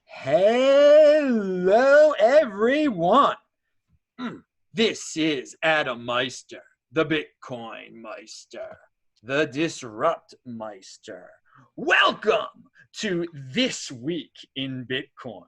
Hello, everyone. This is Adam Meister, the Bitcoin Meister, the Disrupt Meister. Welcome to This Week in Bitcoin.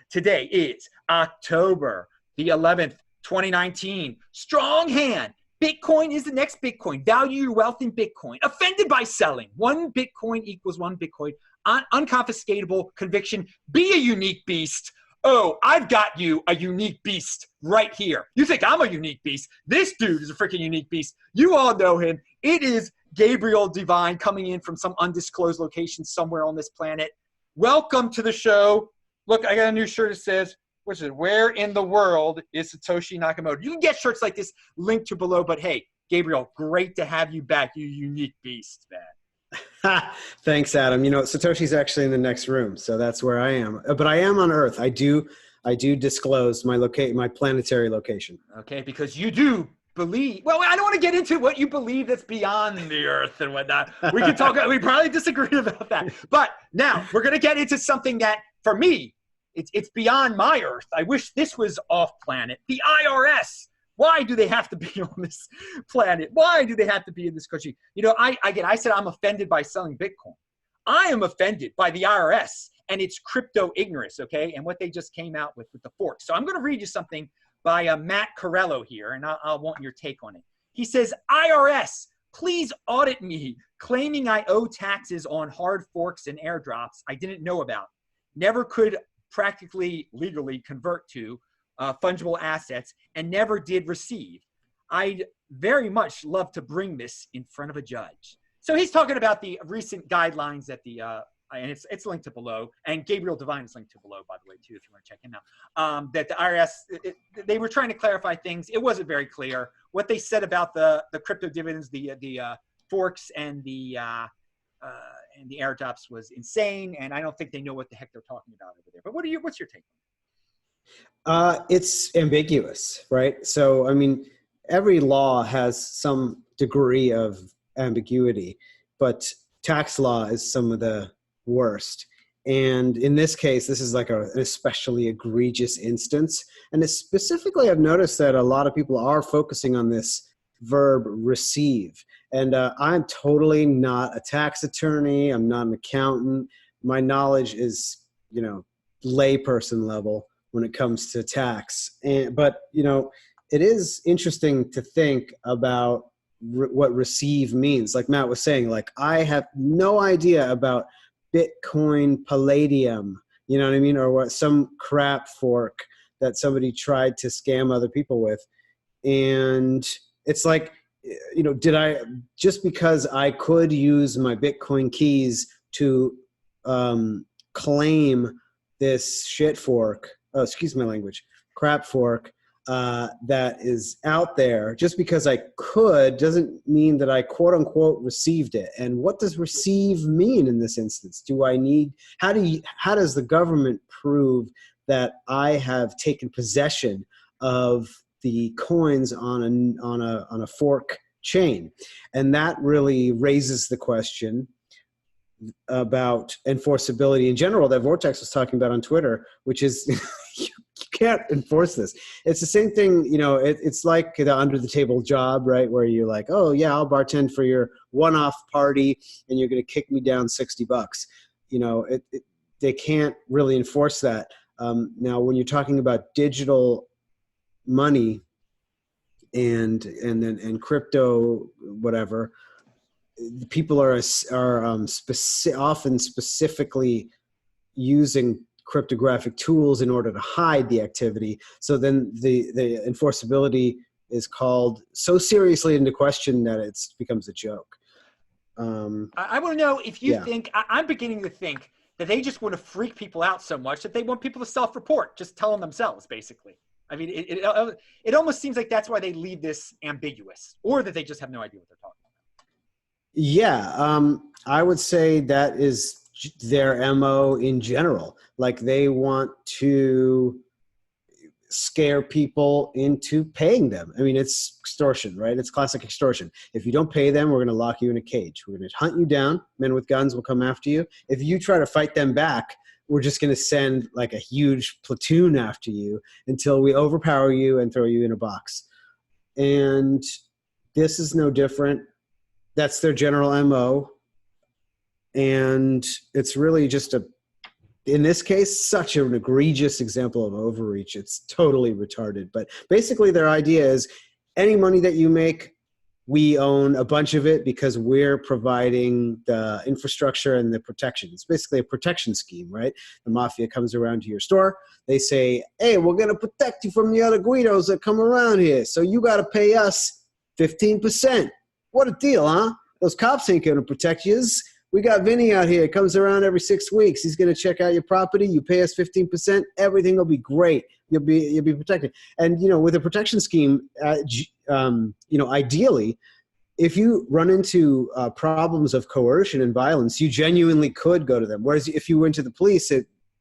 Today is October the 11th, 2019. Strong hand. Bitcoin is the next Bitcoin. Value your wealth in Bitcoin. Offended by selling. One Bitcoin equals one Bitcoin. Unconfiscatable conviction. Be a unique beast. Oh, I've got you a unique beast right here. You think I'm a unique beast? This dude is a freaking unique beast. You all know him. It is Gabriel D coming in from some undisclosed location somewhere on this planet. Welcome to the show. Look, I got a new shirt that says, what's it? Where in the world is Satoshi Nakamoto? You can get shirts like this linked to below, but hey, Gabriel, great to have you back, you unique beast, man. Thanks, Adam. You know, Satoshi's actually in the next room, so that's where I am. But I am on Earth. I do disclose my planetary location. Okay, because you do believe. Well, I don't want to get into what you believe that's beyond the Earth and whatnot. We can talk. We probably disagree about that. But now we're going to get into something that, for me, it's beyond my Earth. I wish this was off planet. The IRS. Why do they have to be on this planet? Why do they have to be in this country? You know, I said I'm offended by selling Bitcoin. I am offended by the IRS and its crypto ignorance, okay, and what they just came out with the fork. So I'm going to read you something by Matt Corello here, and I want your take on it. He says, IRS, please audit me, claiming I owe taxes on hard forks and airdrops I didn't know about. Never could practically legally convert to fungible assets and never did receive. I'd very much love to bring this in front of a judge. So he's talking about the recent guidelines that and it's linked to below, and Gabriel Devine is linked to below, by the way, too, if you want to check him out, that the IRS, they were trying to clarify things. It wasn't very clear. What they said about the crypto dividends, the forks and the airdrops was insane, and I don't think they know what the heck they're talking about over there. But what's your take on it? It's ambiguous, right? So, I mean, every law has some degree of ambiguity, but tax law is some of the worst. And in this case, this is like an especially egregious instance. And specifically, I've noticed that a lot of people are focusing on this verb receive. And I'm totally not a tax attorney. I'm not an accountant. My knowledge is, layperson level when it comes to tax. But, it is interesting to think about what receive means. Like Matt was saying, like, I have no idea about Bitcoin Palladium, you know what I mean? Or what, some crap fork that somebody tried to scam other people with. And it's like, just because I could use my Bitcoin keys to claim this shit fork, excuse my language, crap fork, that is out there, just because I could doesn't mean that I quote unquote received it. And what does receive mean in this instance? How does the government prove that I have taken possession of the coins on a fork chain? And that really raises the question about enforceability in general that Vortex was talking about on Twitter, which is you can't enforce this. It's the same thing, it's like the under the table job, right? Where you're like, oh yeah, I'll bartend for your one-off party and you're going to kick me down $60. They can't really enforce that. Now, when you're talking about digital money and crypto, whatever, people are often specifically using cryptographic tools in order to hide the activity. So then the enforceability is called so seriously into question that it becomes a joke. I want to know if you think, I'm beginning to think that they just want to freak people out so much that they want people to self-report, just tell them themselves, basically. I mean, it almost seems like that's why they leave this ambiguous, or that they just have no idea what they're talking about. Yeah, I would say that is their MO in general. Like, they want to scare people into paying them. I mean, it's extortion, right? It's classic extortion. If you don't pay them, we're going to lock you in a cage. We're going to hunt you down. Men with guns will come after you. If you try to fight them back, we're just going to send like a huge platoon after you until we overpower you and throw you in a box. And this is no different. That's their general MO. And it's really just in this case, such an egregious example of overreach. It's totally retarded. But basically their idea is any money that you make, we own a bunch of it because we're providing the infrastructure and the protection. It's basically a protection scheme, right? The mafia comes around to your store. They say, hey, we're going to protect you from the other Guidos that come around here. So you got to pay us 15%. What a deal, huh? Those cops ain't going to protect you. We got Vinny out here. Comes around every 6 weeks. He's going to check out your property. You pay us 15%. Everything will be great. You'll be protected. And, with a protection scheme, ideally, if you run into problems of coercion and violence, you genuinely could go to them. Whereas if you went to the police,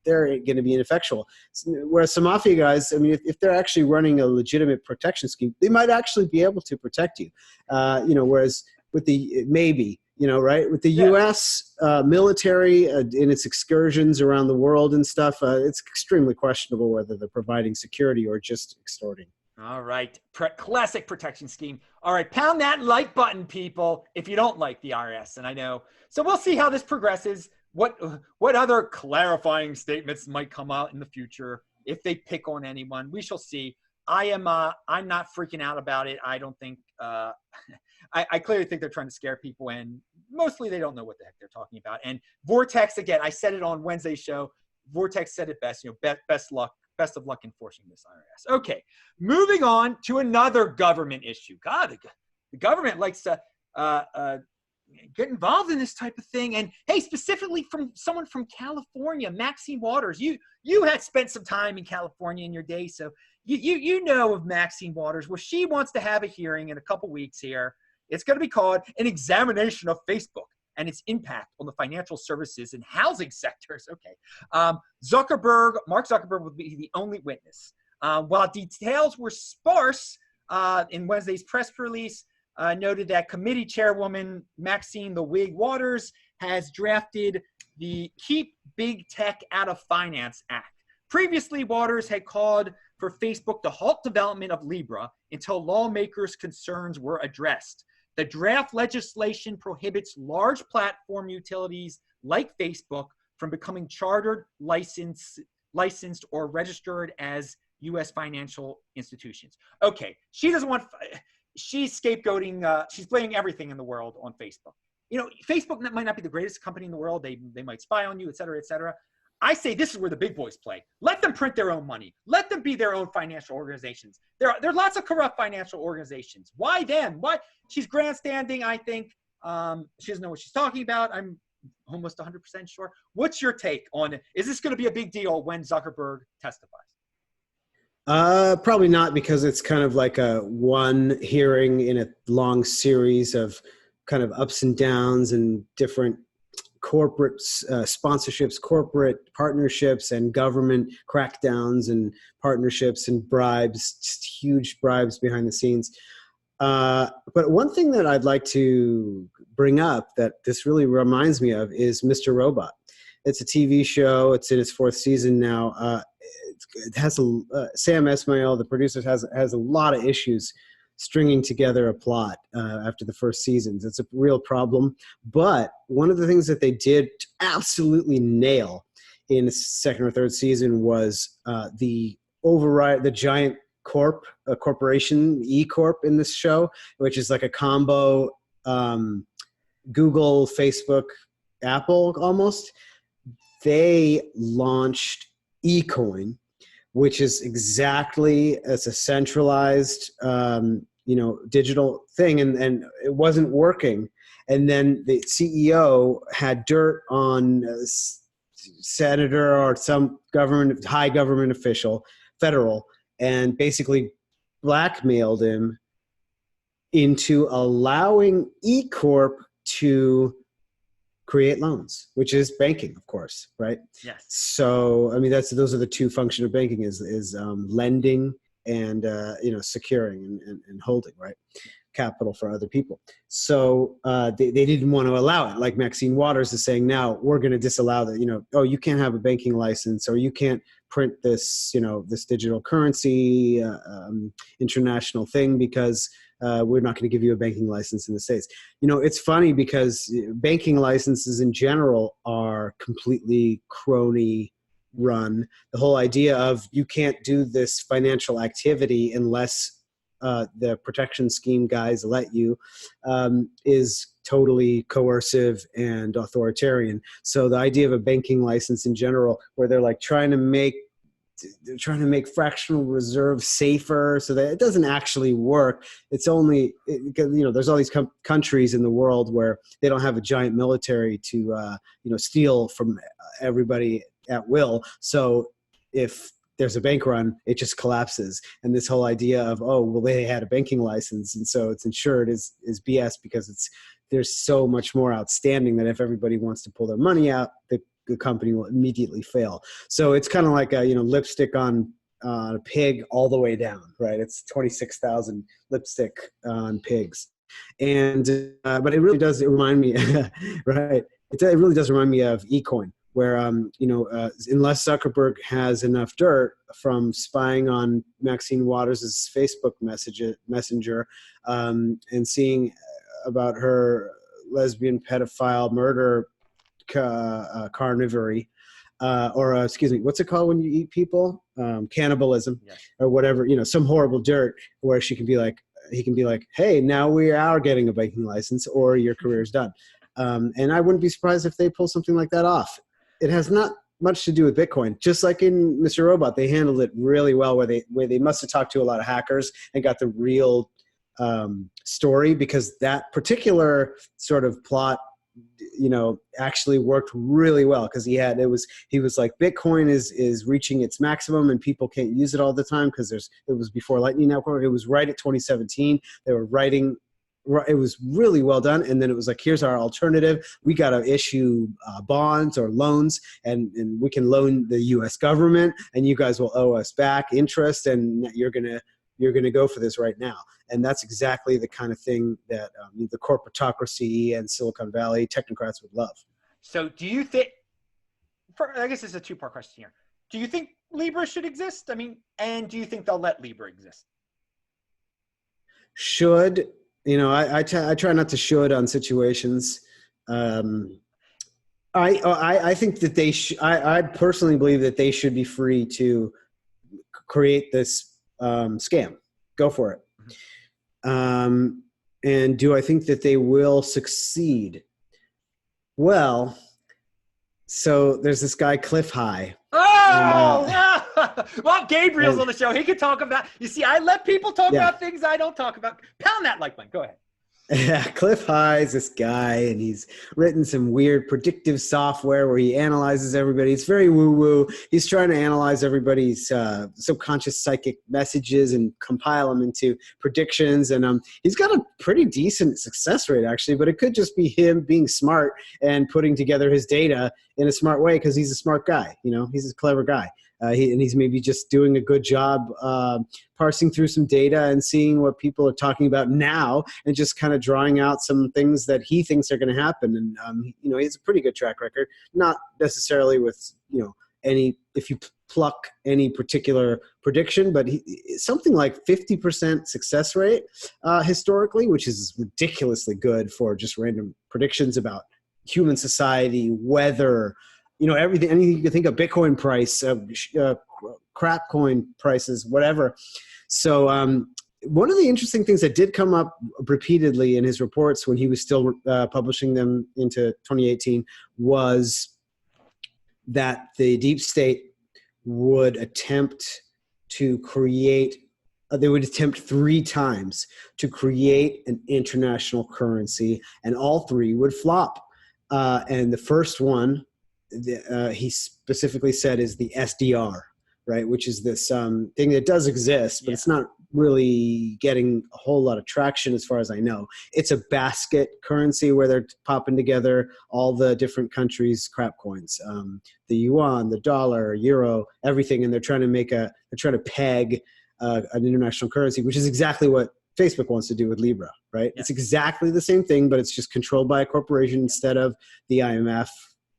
they're going to be ineffectual. Whereas some mafia guys, I mean, if they're actually running a legitimate protection scheme, they might actually be able to protect you. Whereas with right? With the U.S. Military in its excursions around the world and stuff, it's extremely questionable whether they're providing security or just extorting. All right. Classic protection scheme. All right. Pound that like button, people, if you don't like the IRS. And I know. So we'll see how this progresses. What other clarifying statements might come out in the future if they pick on anyone. We shall see. I'm not freaking out about it. I don't think I clearly think they're trying to scare people, and mostly they don't know what the heck they're talking about. And Vortex, again, I said it on Wednesday's show. Vortex said it best. Best of luck enforcing this IRS. Okay, moving on to another government issue. God, the government likes to get involved in this type of thing. And hey, specifically from someone from California, Maxine Waters. You had spent some time in California in your day, so you know of Maxine Waters. Well, she wants to have a hearing in a couple weeks here. It's going to be called an examination of Facebook and its impact on the financial services and housing sectors. Okay. Mark Zuckerberg will be the only witness. While details were sparse in Wednesday's press release, noted that committee chairwoman Maxine the Wig Waters has drafted the Keep Big Tech Out of Finance Act. Previously, Waters had called for Facebook to halt development of Libra until lawmakers' concerns were addressed. The draft legislation prohibits large platform utilities like Facebook from becoming chartered, licensed, or registered as U.S. financial institutions. Okay, she's scapegoating, she's blaming everything in the world on Facebook. Facebook might not be the greatest company in the world. They might spy on you, et cetera, et cetera. I say this is where the big boys play. Let them print their own money. Let them be their own financial organizations. There are lots of corrupt financial organizations. Why them? Why? She's grandstanding, I think. She doesn't know what she's talking about. I'm almost 100% sure. What's your take on it? Is this going to be a big deal when Zuckerberg testifies? Probably not, because it's kind of like a one hearing in a long series of kind of ups and downs and different corporate sponsorships, corporate partnerships, and government crackdowns and partnerships and bribes, just huge bribes behind the scenes. But one thing that I'd like to bring up that this really reminds me of is Mr. Robot. It's a TV show. It's in its 4th season now. It has Sam Esmail, the producer, has a lot of issues stringing together a plot after the first seasons. It's a real problem. But one of the things that they did absolutely nail in the 2nd or 3rd season was the giant corporation, E-Corp in this show, which is like a combo Google, Facebook, Apple almost. They launched eCoin, which is exactly as a centralized, digital thing, and it wasn't working. And then the CEO had dirt on a senator or some high government official, federal, and basically blackmailed him into allowing E-Corp to create loans, which is banking, of course, right? Yes. So, I mean, those are the two functions of banking is lending and, securing and holding, right? capital for other people. So they didn't want to allow it. Like Maxine Waters is saying now, we're going to disallow that, oh, you can't have a banking license, or you can't print this, this digital currency international thing because we're not going to give you a banking license in the States. It's funny because banking licenses in general are completely crony run. The whole idea of you can't do this financial activity unless the protection scheme guys let you is totally coercive and authoritarian. So the idea of a banking license in general, where they're like trying to make fractional reserve safer so that it doesn't actually work. It's only, there's all these countries in the world where they don't have a giant military to, steal from everybody at will. So if there's a bank run, it just collapses. And this whole idea of, oh, well, they had a banking license and so it's insured is BS, because there's so much more outstanding that if everybody wants to pull their money out, the company will immediately fail. So it's kind of like a, lipstick on a pig all the way down, right? It's 26,000 lipstick on pigs. And, but it really does remind me, right? It really does remind me of eCoin, where, unless Zuckerberg has enough dirt from spying on Maxine Waters' Facebook messenger and seeing about her lesbian pedophile murder carnivory, excuse me, what's it called when you eat people? Cannibalism, yeah. Or whatever, some horrible dirt where he can be like, hey, now we are getting a banking license or your career's done. And I wouldn't be surprised if they pull something like that off. It has not much to do with Bitcoin. Just like in Mr. Robot, they handled it really well, where they must have talked to a lot of hackers and got the real story, because that particular sort of plot, actually worked really well, because he was like, Bitcoin is reaching its maximum and people can't use it all the time because it was before Lightning Network. It was right at 2017. They were writing. It was really well done. And then it was like, here's our alternative. We got to issue bonds or loans, and we can loan the U.S. government, and you guys will owe us back interest, and you're going to go for this right now. And that's exactly the kind of thing that the corporatocracy and Silicon Valley technocrats would love. So do you think, I guess it's a two-part question here. Do you think Libra should exist? And do you think they'll let Libra exist? Should. I try not to should on situations. I think that I personally believe that they should be free to create this scam. Go for it. And do I think that they will succeed? Well, so there's this guy, Cliff High. Well, Gabriel's on the show. He can talk about, you see, I let people talk about things I don't talk about. Pound that like button. Go ahead. Yeah, Cliff High is this guy, and he's written some weird predictive software where he analyzes everybody. It's very woo-woo. He's trying to analyze everybody's subconscious psychic messages and compile them into predictions. And he's got a pretty decent success rate, actually, but it could just be him being smart and putting together his data in a smart way, because he's a smart guy. He's a clever guy. And he's maybe just doing a good job parsing through some data and seeing what people are talking about now, and just kind of drawing out some things that he thinks are going to happen. And he has a pretty good track record, not necessarily with if you pluck any particular prediction, but something like 50% success rate historically, which is ridiculously good for just random predictions about human society, weather, everything, anything you can think of, Bitcoin price, crap coin prices, whatever. So one of the interesting things that did come up repeatedly in his reports when he was still publishing them into 2018 was that the deep state would attempt to create, they would attempt 3 times to create an international currency, and all 3 would flop. And the first one, he specifically said, is the SDR, right? Which is this thing that does exist, but it's not really getting a whole lot of traction as far as I know. It's a basket currency where they're popping together all the different countries' crap coins, the yuan, the dollar, euro, everything, and they're trying to peg an international currency, which is exactly what Facebook wants to do with Libra, right? Yeah. It's exactly the same thing, but it's just controlled by a corporation instead of the IMF,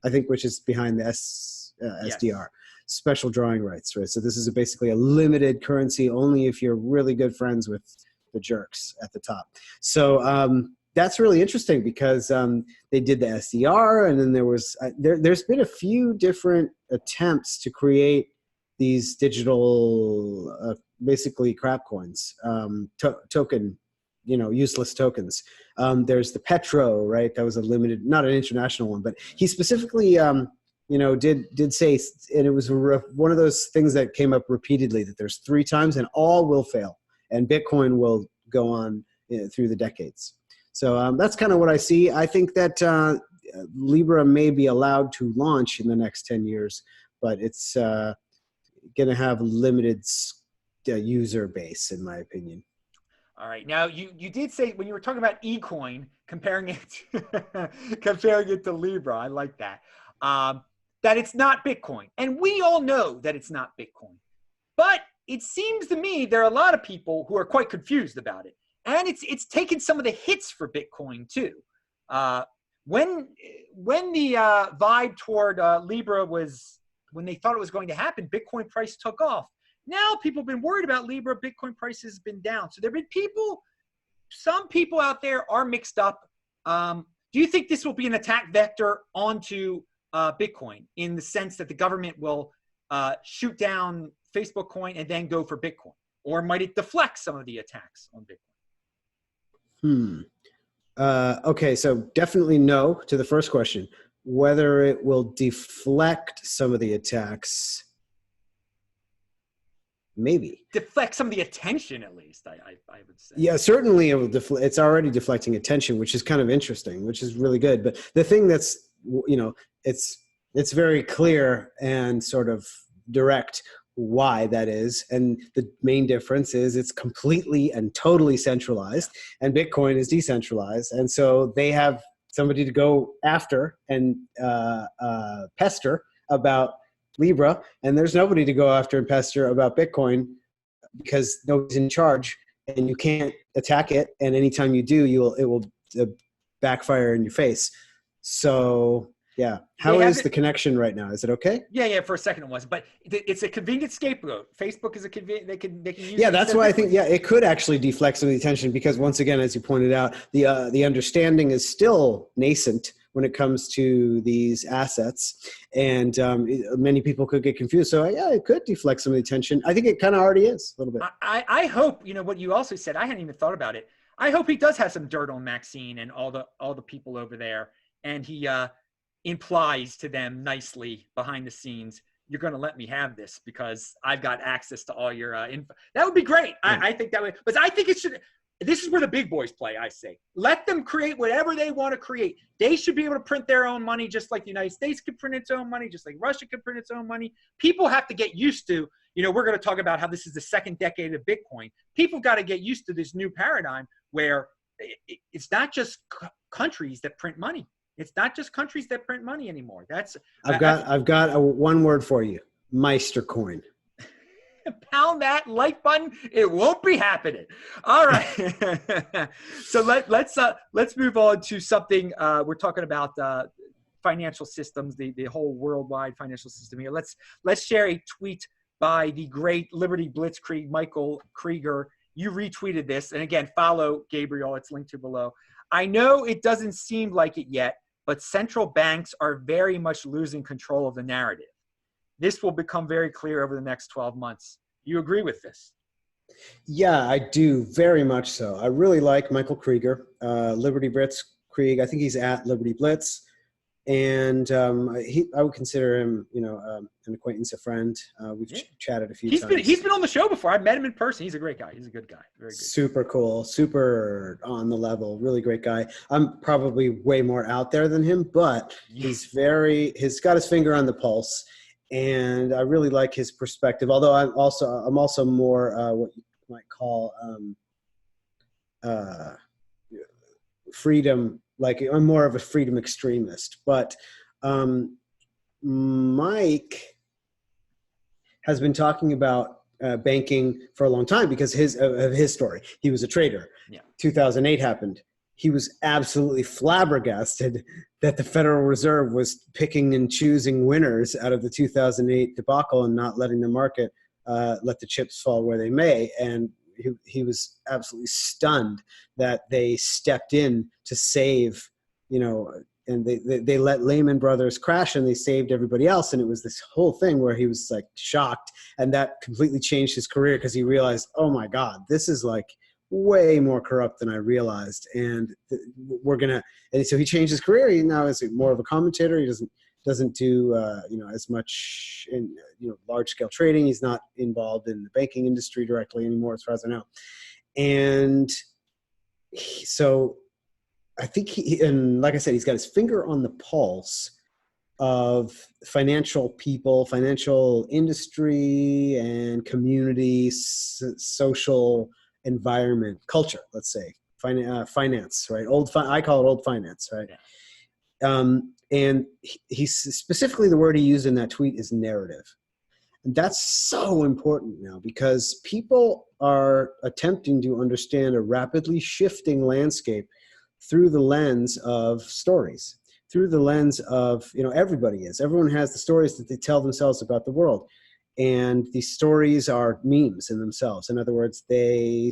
I think, which is behind the SDR, special drawing rights, right? So this is basically a limited currency only if you're really good friends with the jerks at the top. So that's really interesting because they did the SDR, and then there was there's been a few different attempts to create these digital, basically crap coins, token, useless tokens. There's the Petro, right? That was a limited, not an international one, but he specifically, did say, and it was one of those things that came up repeatedly, that there's 3 times and all will fail, and Bitcoin will go on through the decades. So that's kind of what I see. I think that Libra may be allowed to launch in the next 10 years, but it's going to have limited user base, in my opinion. All right. Now, you did say when you were talking about eCoin, comparing it to Libra, I like that, that it's not Bitcoin. And we all know that it's not Bitcoin. But it seems to me there are a lot of people who are quite confused about it. And it's taken some of the hits for Bitcoin too. When the vibe toward Libra was, when they thought it was going to happen, Bitcoin price took off. Now people have been worried about Libra. Bitcoin price has been down. So there have been some people out there are mixed up. Do you think this will be an attack vector onto Bitcoin, in the sense that the government will shoot down Facebook coin and then go for Bitcoin? Or might it deflect some of the attacks on Bitcoin? Okay, so definitely no to the first question. Whether it will deflect some of the attacks, maybe. Deflect some of the attention, at least, I would say. Yeah, certainly it will it's already deflecting attention, which is kind of interesting, which is really good. But the thing that's, it's very clear and sort of direct why that is. And the main difference is it's completely and totally centralized, and Bitcoin is decentralized. And so they have somebody to go after and pester about Libra, and there's nobody to go after and pester about Bitcoin because nobody's in charge, and you can't attack it. And anytime you do, it will backfire in your face. So yeah. How is the connection right now? Is it okay? Yeah. For a second it was, but it's a convenient scapegoat. Facebook is a convenient. They can use. Yeah, that's why I think it could actually deflect some of the attention, because once again, as you pointed out, the understanding is still nascent when it comes to these assets, and many people could get confused. So yeah, it could deflect some of the attention. I think it kind of already is a little bit. I hope, what you also said. I hadn't even thought about it. I hope he does have some dirt on Maxine and all the people over there, and he implies to them nicely behind the scenes, you're going to let me have this because I've got access to all your info. That would be great. I think that would, but I think it should. This is where the big boys play. I say, let them create whatever they want to create. They should be able to print their own money, just like the United States can print its own money, just like Russia can print its own money. People have to get used to, we're going to talk about how this is the second decade of Bitcoin. People got to get used to this new paradigm where it's not just countries that print money. It's not just countries that print money anymore. I've got one word for you: Meister coin. Pound that like button. It won't be happening. All right. So let's move on to something. We're talking about financial systems, the whole worldwide financial system here. Let's share a tweet by the great Liberty Blitzkrieg, Michael Krieger. You retweeted this, and again, follow Gabriel. It's linked to below. I know it doesn't seem like it yet, but central banks are very much losing control of the narrative. This will become very clear over the next 12 months. You agree with this? Yeah, I do, very much so. I really like Michael Krieger, Liberty Blitzkrieg. I think he's at Liberty Blitz. And I would consider him, an acquaintance, a friend. We've chatted a few times. He's been on the show before. I've met him in person. He's a great guy. He's a good guy. Very good. Super cool. Super on the level. Really great guy. I'm probably way more out there than him, but he's got his finger on the pulse, and I really like his perspective. Although I'm also more what you might call freedom. Like, I'm more of a freedom extremist, but Mike has been talking about banking for a long time because of his story. He was a trader. Yeah. 2008 happened. He was absolutely flabbergasted that the Federal Reserve was picking and choosing winners out of the 2008 debacle and not letting the market let the chips fall where they may. And he was absolutely stunned that they stepped in to save, and they let Lehman Brothers crash and they saved everybody else. And it was this whole thing where he was like shocked, and that completely changed his career because he realized, oh my God, this is like way more corrupt than I realized. And and so he changed his career. He now is more of a commentator. He doesn't do, as much in, large scale trading. He's not involved in the banking industry directly anymore, as far as I know. And so I think and like I said, he's got his finger on the pulse of financial people, financial industry, and community, social environment, culture, let's say, finance, right? I call it old finance, right? Yeah. And he's specifically, the word he used in that tweet is narrative. And that's so important now because people are attempting to understand a rapidly shifting landscape through the lens of stories, through the lens of, everyone has the stories that they tell themselves about the world. And these stories are memes in themselves. In other words, they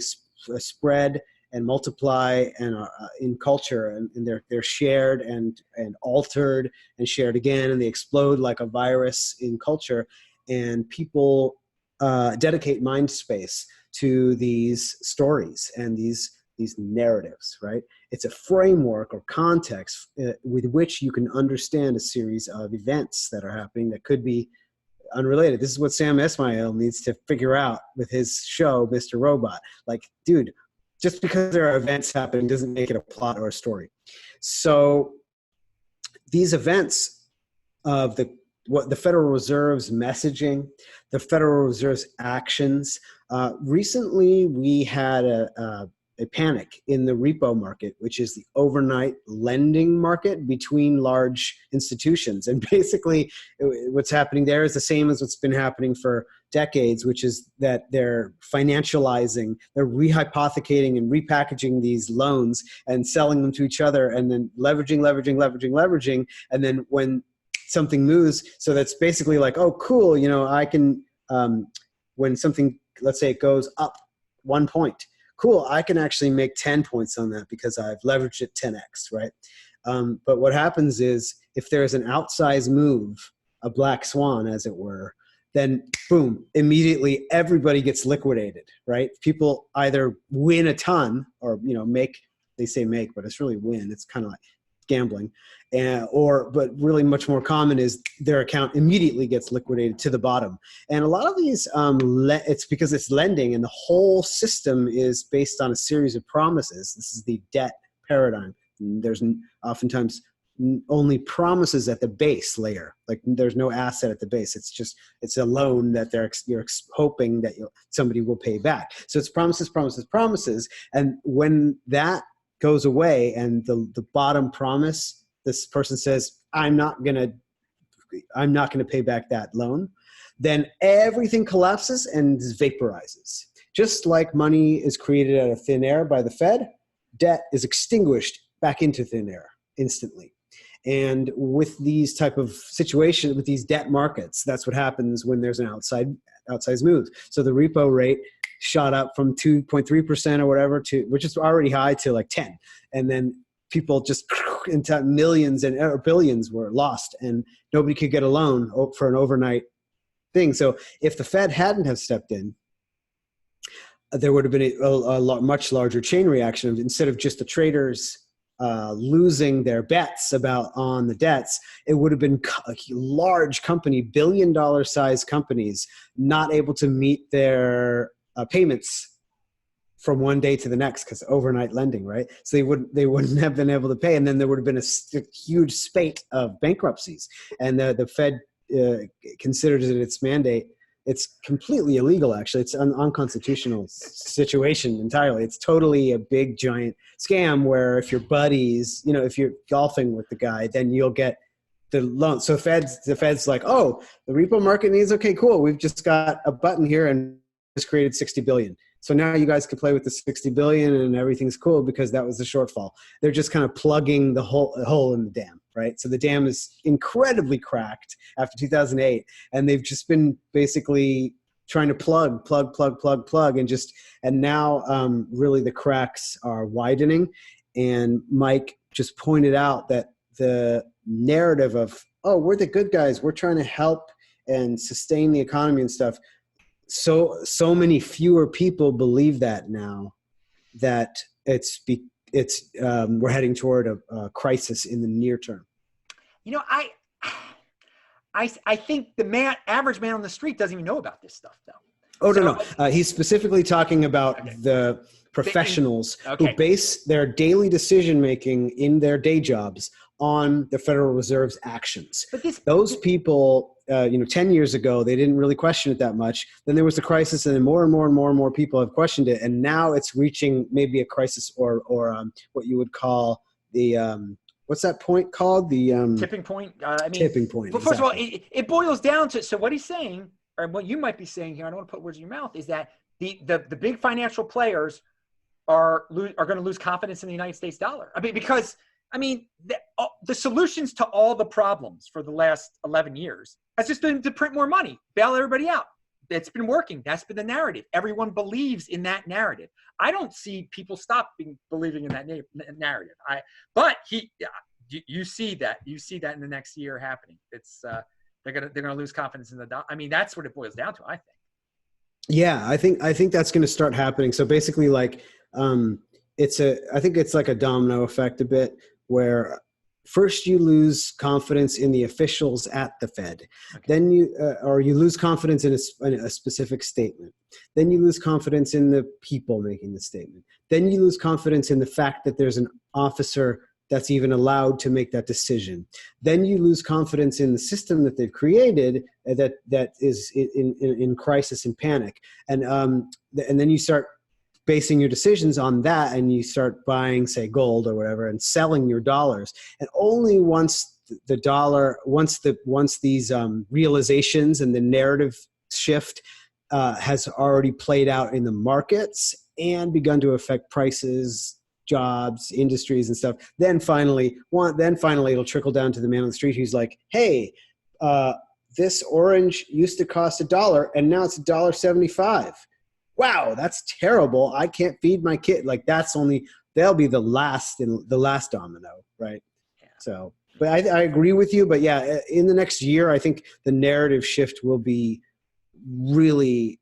spread and multiply and in culture, and they're shared and altered and shared again, and they explode like a virus in culture. And people dedicate mind space to these stories and these narratives, right? It's a framework or context with which you can understand a series of events that are happening that could be unrelated. This is what Sam Esmail needs to figure out with his show, Mr. Robot. Like, dude, just because there are events happening doesn't make it a plot or a story. So these events of what the Federal Reserve's messaging, the Federal Reserve's actions. Recently, we had a panic in the repo market, which is the overnight lending market between large institutions. And basically what's happening there is the same as what's been happening for decades, which is that they're financializing, they're rehypothecating and repackaging these loans and selling them to each other, and then leveraging. And then when something moves, so that's basically like, oh, cool, I can, when something, let's say it goes up 1 point, cool, I can actually make 10 points on that because I've leveraged it 10x, right? But what happens is if there's an outsized move, a black swan, as it were, then boom, immediately everybody gets liquidated, right? People either win a ton or, they say make, but it's really win. It's kind of like gambling. But really much more common is their account immediately gets liquidated to the bottom. And a lot of these, it's because it's lending, and the whole system is based on a series of promises. This is the debt paradigm. There's oftentimes only promises at the base layer. Like there's no asset at the base. It's a loan that you're hoping that somebody will pay back. So it's promises. And when that goes away and the bottom promise, this person says, I'm not gonna pay back that loan, then everything collapses and vaporizes. Just like money is created out of thin air by the Fed, debt is extinguished back into thin air instantly. And with these type of situations, with these debt markets, that's what happens when there's an outsized move. So the repo rate shot up from 2.3% or whatever which is already high, to like 10. And then people just into millions or billions were lost, and nobody could get a loan for an overnight thing. So if the Fed hadn't have stepped in, there would have been a much larger chain reaction. Instead of just the traders losing their bets on the debts, it would have been a large company, billion-dollar size companies, not able to meet their payments from one day to the next because overnight lending, right? So they wouldn't have been able to pay, and then there would have been a huge spate of bankruptcies. And the Fed considers it its mandate. It's completely illegal, actually. It's an unconstitutional situation entirely. It's totally a big, giant scam where if you're buddies, if you're golfing with the guy, then you'll get the loan. So the Fed's like, oh, the repo market needs, okay, cool. We've just got a button here and just created 60 billion. So now you guys can play with the 60 billion and everything's cool because that was the shortfall. They're just kind of plugging the hole in the dam, right? So the dam is incredibly cracked after 2008, and they've just been basically trying to plug, and now really the cracks are widening. And Mike just pointed out that the narrative of, oh, we're the good guys, we're trying to help and sustain the economy and stuff. So many fewer people believe that now, that we're heading toward a crisis in the near term. You know, I think the average man on the street doesn't even know about this stuff, though. Oh, so, no. He's specifically talking about the professionals who base their daily decision-making in their day jobs on the Federal Reserve's actions. But those people, 10 years ago, they didn't really question it that much. Then there was the crisis, and then more and more people have questioned it. And now it's reaching maybe a crisis or what you would call the what's that point called? The tipping point. Tipping point. But first of all, it boils down to, so what he's saying, or what you might be saying here, I don't want to put words in your mouth, is that the big financial players are going to lose confidence in the United States dollar. Because the solutions to all the problems for the last 11 years has just been to print more money, bail everybody out. It's been working. That's been the narrative. Everyone believes in that narrative. I don't see people believing in that narrative. But you see that. You see that in the next year happening. It's they're gonna lose confidence in the dollar. That's what it boils down to, I think. Yeah, I think that's going to start happening. So basically, like, I think it's like a domino effect a bit, where first you lose confidence in the officials at the Fed, then you lose confidence in a specific statement, then you lose confidence in the people making the statement, then you lose confidence in the fact that there's an officer that's even allowed to make that decision. Then you lose confidence in the system that they've created that is in crisis and panic. And then you start basing your decisions on that, and you start buying, say, gold or whatever, and selling your dollars. And only once these realizations and the narrative shift has already played out in the markets and begun to affect prices, jobs, industries, and stuff, then finally it'll trickle down to the man on the street who's like, hey, this orange used to cost $1 and now it's $1.75. Wow, that's terrible. I can't feed my kid. Like, they'll be the last domino, right? Yeah. So, but I agree with you. But yeah, in the next year, I think the narrative shift will be really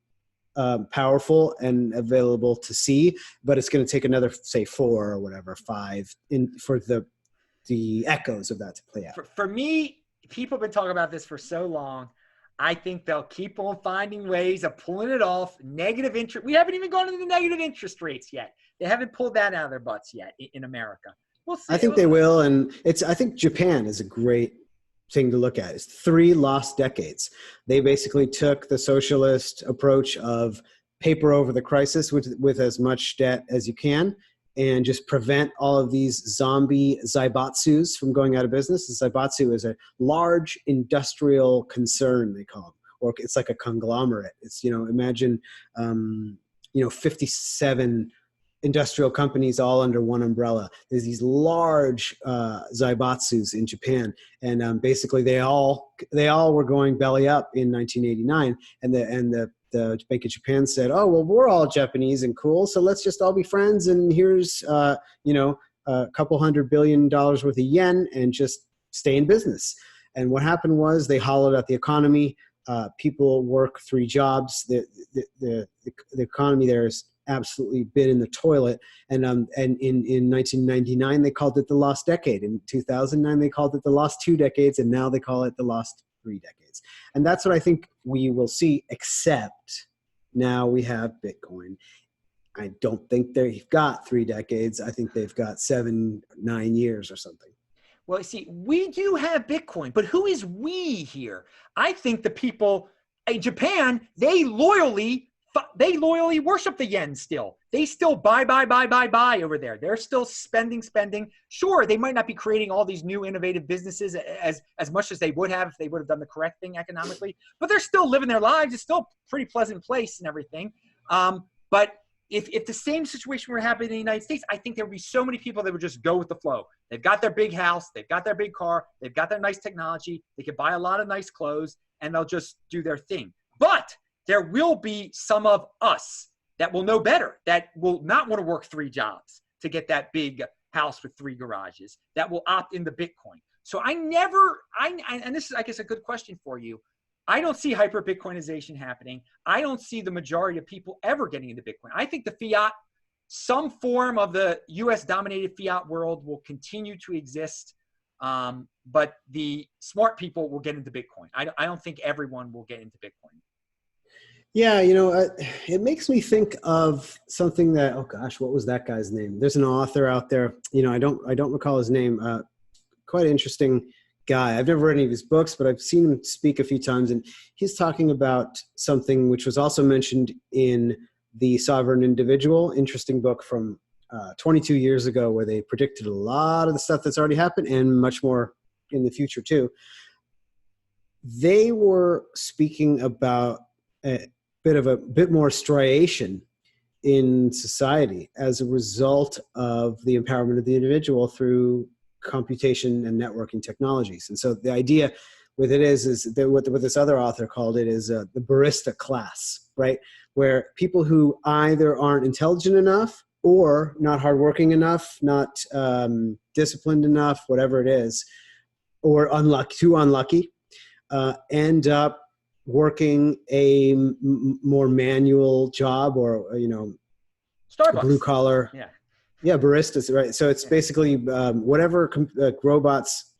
powerful and available to see, but it's going to take another, say, 4 or whatever, 5 for the echoes of that to play out. For me, people have been talking about this for so long. I think they'll keep on finding ways of pulling it off. Negative interest. We haven't even gone into the negative interest rates yet. They haven't pulled that out of their butts yet in America. We'll see. I think they will, and I think Japan is a great thing to look at. It's 3 lost decades. They basically took the socialist approach of paper over the crisis with as much debt as you can, and just prevent all of these zombie zaibatsus from going out of business. The zaibatsu is a large industrial concern, they call them, or it's like a conglomerate. It's, imagine, 57 industrial companies all under one umbrella. There's these large zaibatsus in Japan, and basically they all were going belly up in 1989, and the Bank of Japan said, oh, well, we're all Japanese and cool, so let's just all be friends, and here's a couple $100 billion worth of yen, and just stay in business. And what happened was they hollowed out the economy. People work 3 jobs. The economy there is absolutely been in the toilet. And in 1999 they called it the lost decade. In 2009 they called it the lost 2 decades, and now they call it the lost 3 decades. And that's what I think we will see, except now we have Bitcoin. I don't think they've got 3 decades. I think they've got 7-9 years or something. Well, see, we do have Bitcoin, but who is we here? I think the people in Japan, they loyally worship the yen still. They still buy over there. They're still spending. Sure, they might not be creating all these new innovative businesses as much as they would have if they would have done the correct thing economically, but they're still living their lives. It's still a pretty pleasant place and everything. But if the same situation were happening in the United States, I think there would be so many people that would just go with the flow. They've got their big house, they've got their big car, they've got their nice technology, they could buy a lot of nice clothes, and they'll just do their thing. But there will be some of us that will know better, that will not want to work 3 jobs to get that big house with 3 garages, that will opt into Bitcoin. So and this is, I guess, a good question for you. I don't see hyper Bitcoinization happening. I don't see the majority of people ever getting into Bitcoin. I think the fiat, some form of the US dominated fiat world will continue to exist. But the smart people will get into Bitcoin. I don't think everyone will get into Bitcoin. Yeah, it makes me think of something that, oh gosh, what was that guy's name? There's an author out there, I don't recall his name. Quite interesting guy. I've never read any of his books, but I've seen him speak a few times, and he's talking about something which was also mentioned in The Sovereign Individual, interesting book from 22 years ago, where they predicted a lot of the stuff that's already happened and much more in the future too. They were speaking about a bit more striation in society as a result of the empowerment of the individual through computation and networking technologies. And so the idea with it is that what this other author called it is the barista class, right? Where people who either aren't intelligent enough or not hardworking enough, not disciplined enough, whatever it is, or too unlucky, end up working a more manual job, or Starbucks. Blue collar. Yeah, baristas, right? So it's basically whatever robots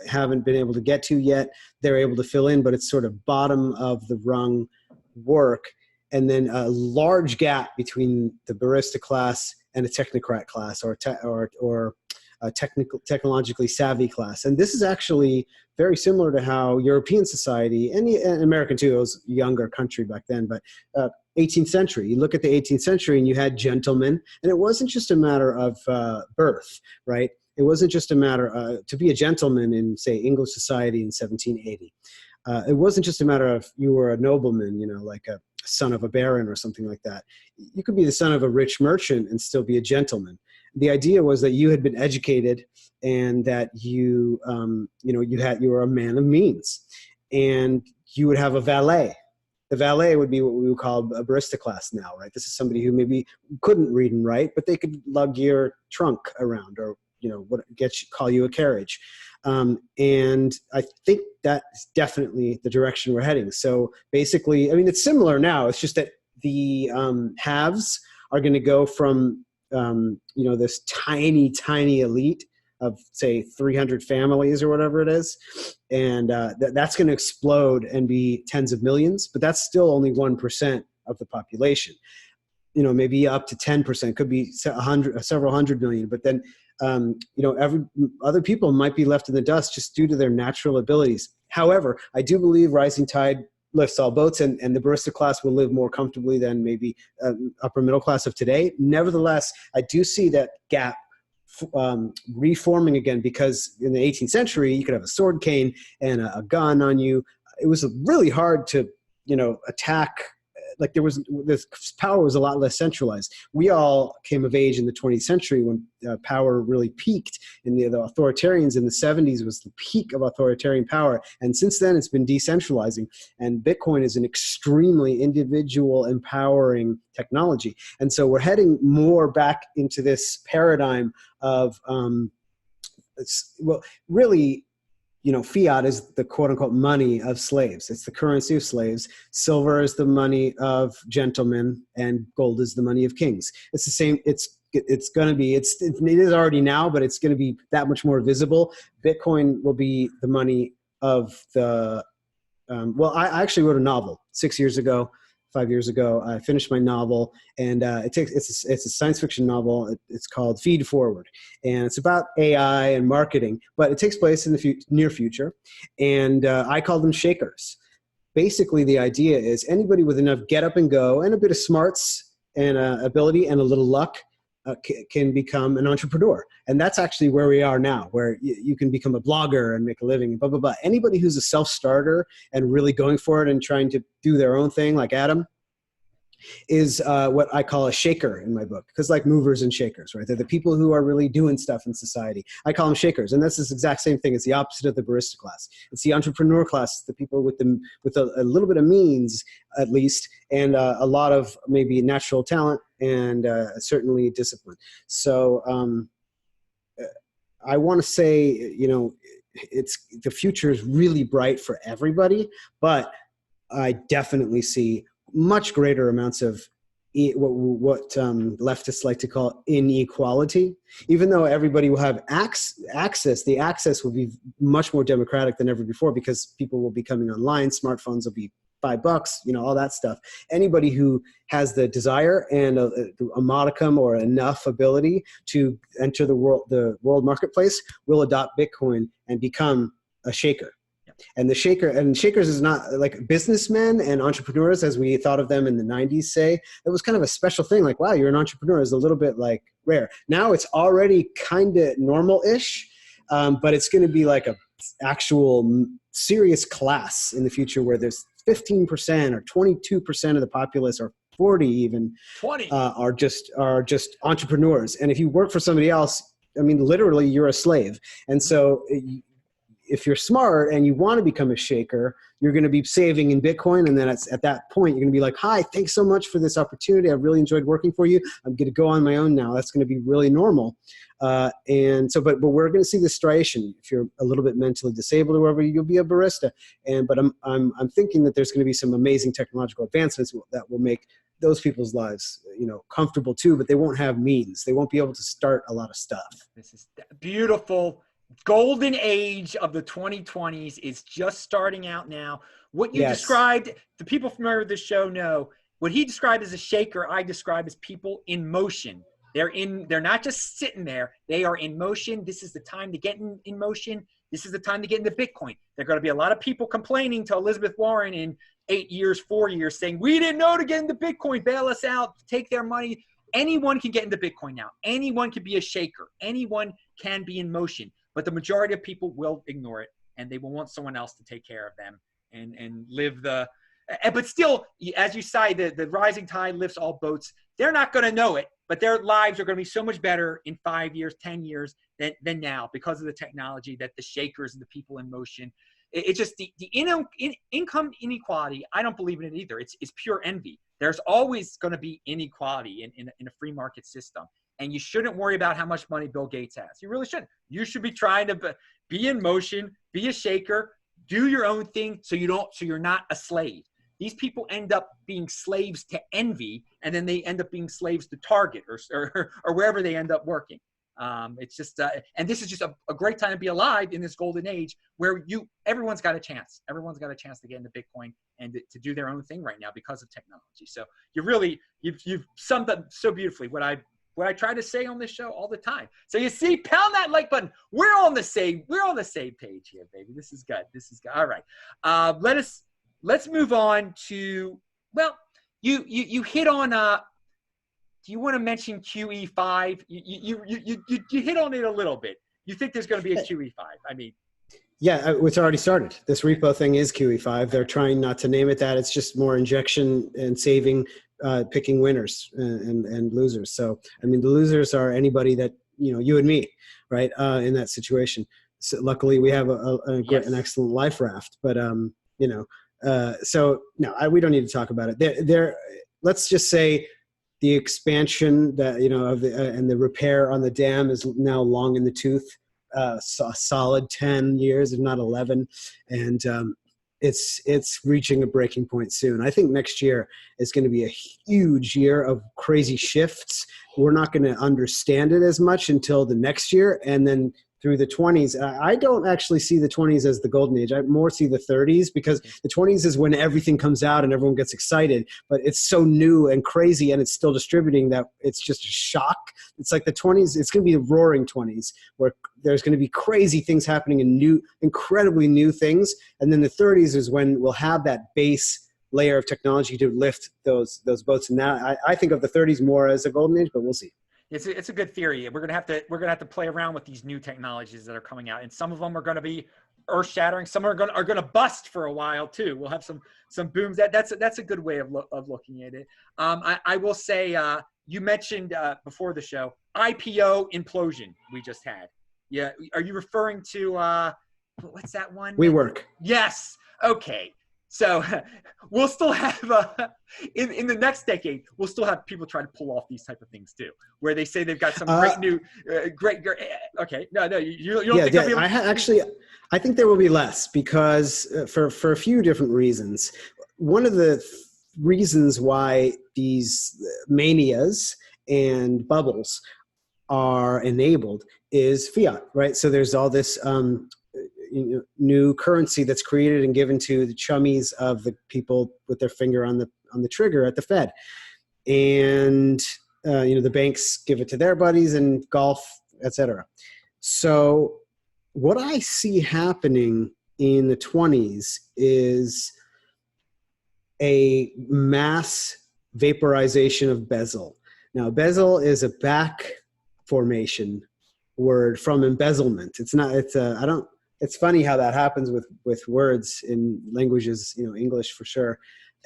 haven't been able to get to yet, they're able to fill in, but it's sort of bottom of the rung work, and then a large gap between the barista class and a technocrat class, or a technologically savvy class. And this is actually very similar to how European society, and American too, it was a younger country back then, but 18th century. You look at the 18th century and you had gentlemen, and it wasn't just a matter of birth, right? It wasn't just a matter to be a gentleman in, say, English society in 1780. It wasn't just a matter of you were a nobleman, like a son of a baron or something like that. You could be the son of a rich merchant and still be a gentleman. The idea was that you had been educated and that you were a man of means, and you would have a valet. The valet would be what we would call a barista class now, right? This is somebody who maybe couldn't read and write, but they could lug your trunk around, or call you a carriage. And I think that's definitely the direction we're heading. So basically, it's similar now. It's just that the haves are going to go from this tiny elite of, say, 300 families or whatever it is, and that's going to explode and be tens of millions, but that's still only 1% of the population. Maybe up to 10%, could be several hundred million, but then other people might be left in the dust just due to their natural abilities. However, I do believe rising tide lifts all boats, and the barista class will live more comfortably than maybe upper middle class of today. Nevertheless, I do see that gap reforming again, because in the 18th century, you could have a sword cane and a gun on you. It was really hard to, attack. Like this power was a lot less centralized. We all came of age in the 20th century when power really peaked. In the authoritarians in the 70s was the peak of authoritarian power. And since then, it's been decentralizing. And Bitcoin is an extremely individual, empowering technology. And so we're heading more back into this paradigm of, really, fiat is the quote unquote money of slaves. It's the currency of slaves. Silver is the money of gentlemen, and gold is the money of kings. It's the same. It is already now, but it's going to be that much more visible. Bitcoin will be the money of the, I actually wrote a novel 5 years ago. I finished my novel, and it's a science fiction novel. It's called Feed Forward, and it's about AI and marketing, but it takes place in the near future, and I call them shakers. Basically, the idea is anybody with enough get up and go and a bit of smarts and ability and a little luck can become an entrepreneur. And that's actually where we are now, where you can become a blogger and make a living and blah, blah, blah. Anybody who's a self-starter and really going for it and trying to do their own thing, like Adam, is what I call a shaker in my book, because like movers and shakers, right? They're the people who are really doing stuff in society. I call them shakers, and that's this exact same thing. It's the opposite of the barista class. It's the entrepreneur class, the people with a little bit of means, at least, and a lot of maybe natural talent and certainly discipline. So I want to say, you know, the future is really bright for everybody, but I definitely see much greater amounts of what leftists like to call inequality. Even though everybody will have access, the access will be much more democratic than ever before because people will be coming online. Smartphones will be $5, you know, all that stuff. Anybody who has the desire and a modicum or enough ability to enter the world marketplace will adopt Bitcoin and become a shaker. And shakers is not like businessmen and entrepreneurs as we thought of them in the 90s, say. It was kind of a special thing. Like, wow, you're an entrepreneur is a little bit like rare. Now it's already kind of normal-ish, but it's going to be like a actual serious class in the future where there's 15% or 22% of the populace or 40 even 20 are just entrepreneurs. And if you work for somebody else, I mean, literally you're a slave. And so if you're smart and you want to become a shaker, you're going to be saving in Bitcoin. And then at that point, you're going to be like, hi, thanks so much for this opportunity. I've really enjoyed working for you. I'm going to go on my own now. That's going to be really normal. And so, but we're going to see this striation. If you're a little bit mentally disabled or whatever, you'll be a barista. But I'm thinking that there's going to be some amazing technological advancements that will make those people's lives, you know, comfortable too, but they won't have means. They won't be able to start a lot of stuff. This is beautiful. Golden age of the 2020s is just starting out now. What you described, the people familiar with this show know, what he described as a shaker, I describe as people in motion. They're not just sitting there. They are in motion. This is the time to get in motion. This is the time to get into Bitcoin. There are going to be a lot of people complaining to Elizabeth Warren in 8 years, 4 years, saying, we didn't know to get into Bitcoin, bail us out, take their money. Anyone can get into Bitcoin now. Anyone can be a shaker. Anyone can be in motion. But the majority of people will ignore it, and they will want someone else to take care of them and live the – but still, as you say, the rising tide lifts all boats. They're not going to know it, but their lives are going to be so much better in 5 years, 10 years than now because of the technology that the shakers and the people in motion. It's just the income inequality. I don't believe in it either. It's pure envy. There's always going to be inequality in a free market system. And you shouldn't worry about how much money Bill Gates has. You really shouldn't. You should be trying to be in motion, be a shaker, do your own thing so you're not a slave. These people end up being slaves to envy, and then they end up being slaves to Target or wherever they end up working. It's just, and this is just a great time to be alive in this golden age where everyone's got a chance. Everyone's got a chance to get into Bitcoin and to do their own thing right now because of technology. So you've summed up so beautifully what I try to say on this show all the time. So you see, pound that like button. We're on the same page here, baby. This is good. All right. Let's move on to, well, you hit on, do you want to mention QE5? You hit on it a little bit. You think there's going to be a QE5? I mean, yeah, it's already started. This repo thing is QE5. They're trying not to name it that. It's just more injection and saving, picking winners and losers. So, I mean, the losers are anybody that, you know, you and me, right, in that situation. So luckily, we have an excellent life raft. But, you know, so, no, we don't need to talk about it. Let's just say the expansion that, you know, of and the repair on the dam is now long in the tooth. A solid 10 years, if not 11. And it's reaching a breaking point soon. I think next year is going to be a huge year of crazy shifts. We're not going to understand it as much until the next year. And then through the 20s, I don't actually see the 20s as the golden age. I more see the 30s because the 20s is when everything comes out and everyone gets excited, but it's so new and crazy and it's still distributing that it's just a shock. It's like the 20s, it's going to be the roaring 20s where there's going to be crazy things happening and incredibly new things. And then the 30s is when we'll have that base layer of technology to lift those boats. And now I think of the 30s more as a golden age, but we'll see. It's a good theory. We're gonna have to play around with these new technologies that are coming out, and some of them are going to be earth shattering. Some are gonna bust for a while too. We'll have some booms. That's a good way of looking at it. I will say, you mentioned before the show, IPO implosion we just had. Yeah, are you referring to what's that one? WeWork. Yes. Okay. So we'll still have in the next decade, we'll still have people try to pull off these type of things too, where they say they've got some great new great. Okay, no, you don't think they'll be able I think there will be less because for a few different reasons. One of the reasons why these manias and bubbles are enabled is fiat, right? So there's all this new currency that's created and given to the chummies of the people with their finger on the trigger at the Fed, and the banks give it to their buddies and golf, etc. So what I see happening in the 20s is a mass vaporization of bezel. Now, bezel is a back formation word from embezzlement. It's not. It's funny how that happens with words in languages, English for sure.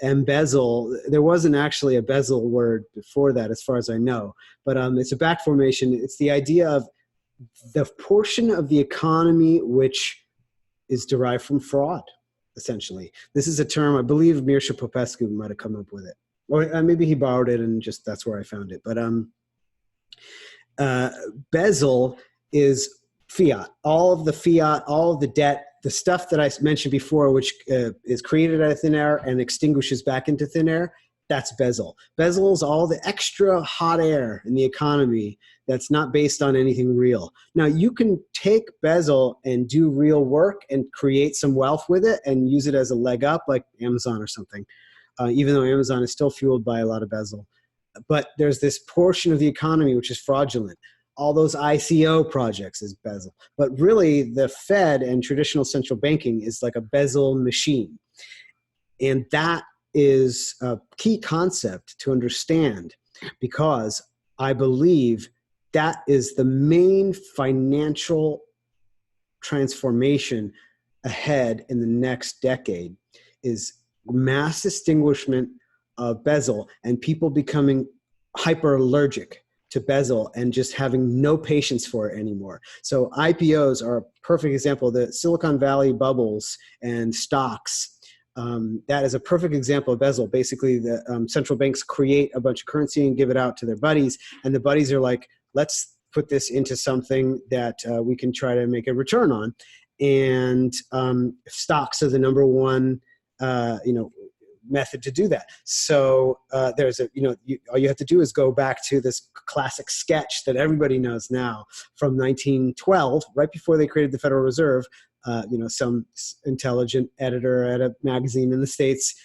Embezzle, there wasn't actually a bezel word before that, as far as I know. But it's a back formation. It's the idea of the portion of the economy which is derived from fraud, essentially. This is a term, I believe Mircea Popescu might have come up with it. Or maybe he borrowed it and just that's where I found it. But bezel is fiat. All of the fiat, all of the debt, the stuff that I mentioned before, which is created out of thin air and extinguishes back into thin air, that's bezel. Bezel is all the extra hot air in the economy that's not based on anything real. Now, you can take bezel and do real work and create some wealth with it and use it as a leg up, like Amazon or something, even though Amazon is still fueled by a lot of bezel. But there's this portion of the economy which is fraudulent. All those ICO projects is bezel. But really, the Fed and traditional central banking is like a bezel machine. And that is a key concept to understand, because I believe that is the main financial transformation ahead in the next decade, is mass extinguishment of bezel and people becoming hyper allergic to bezel and just having no patience for it anymore. So IPOs are a perfect example. The Silicon Valley bubbles and stocks, that is a perfect example of bezel. Basically, the central banks create a bunch of currency and give it out to their buddies, and the buddies are like, let's put this into something that we can try to make a return on. And stocks are the number one, method to do that. So there's all you have to do is go back to this classic sketch that everybody knows now from 1912, right before they created the Federal Reserve. Some intelligent editor at a magazine in the States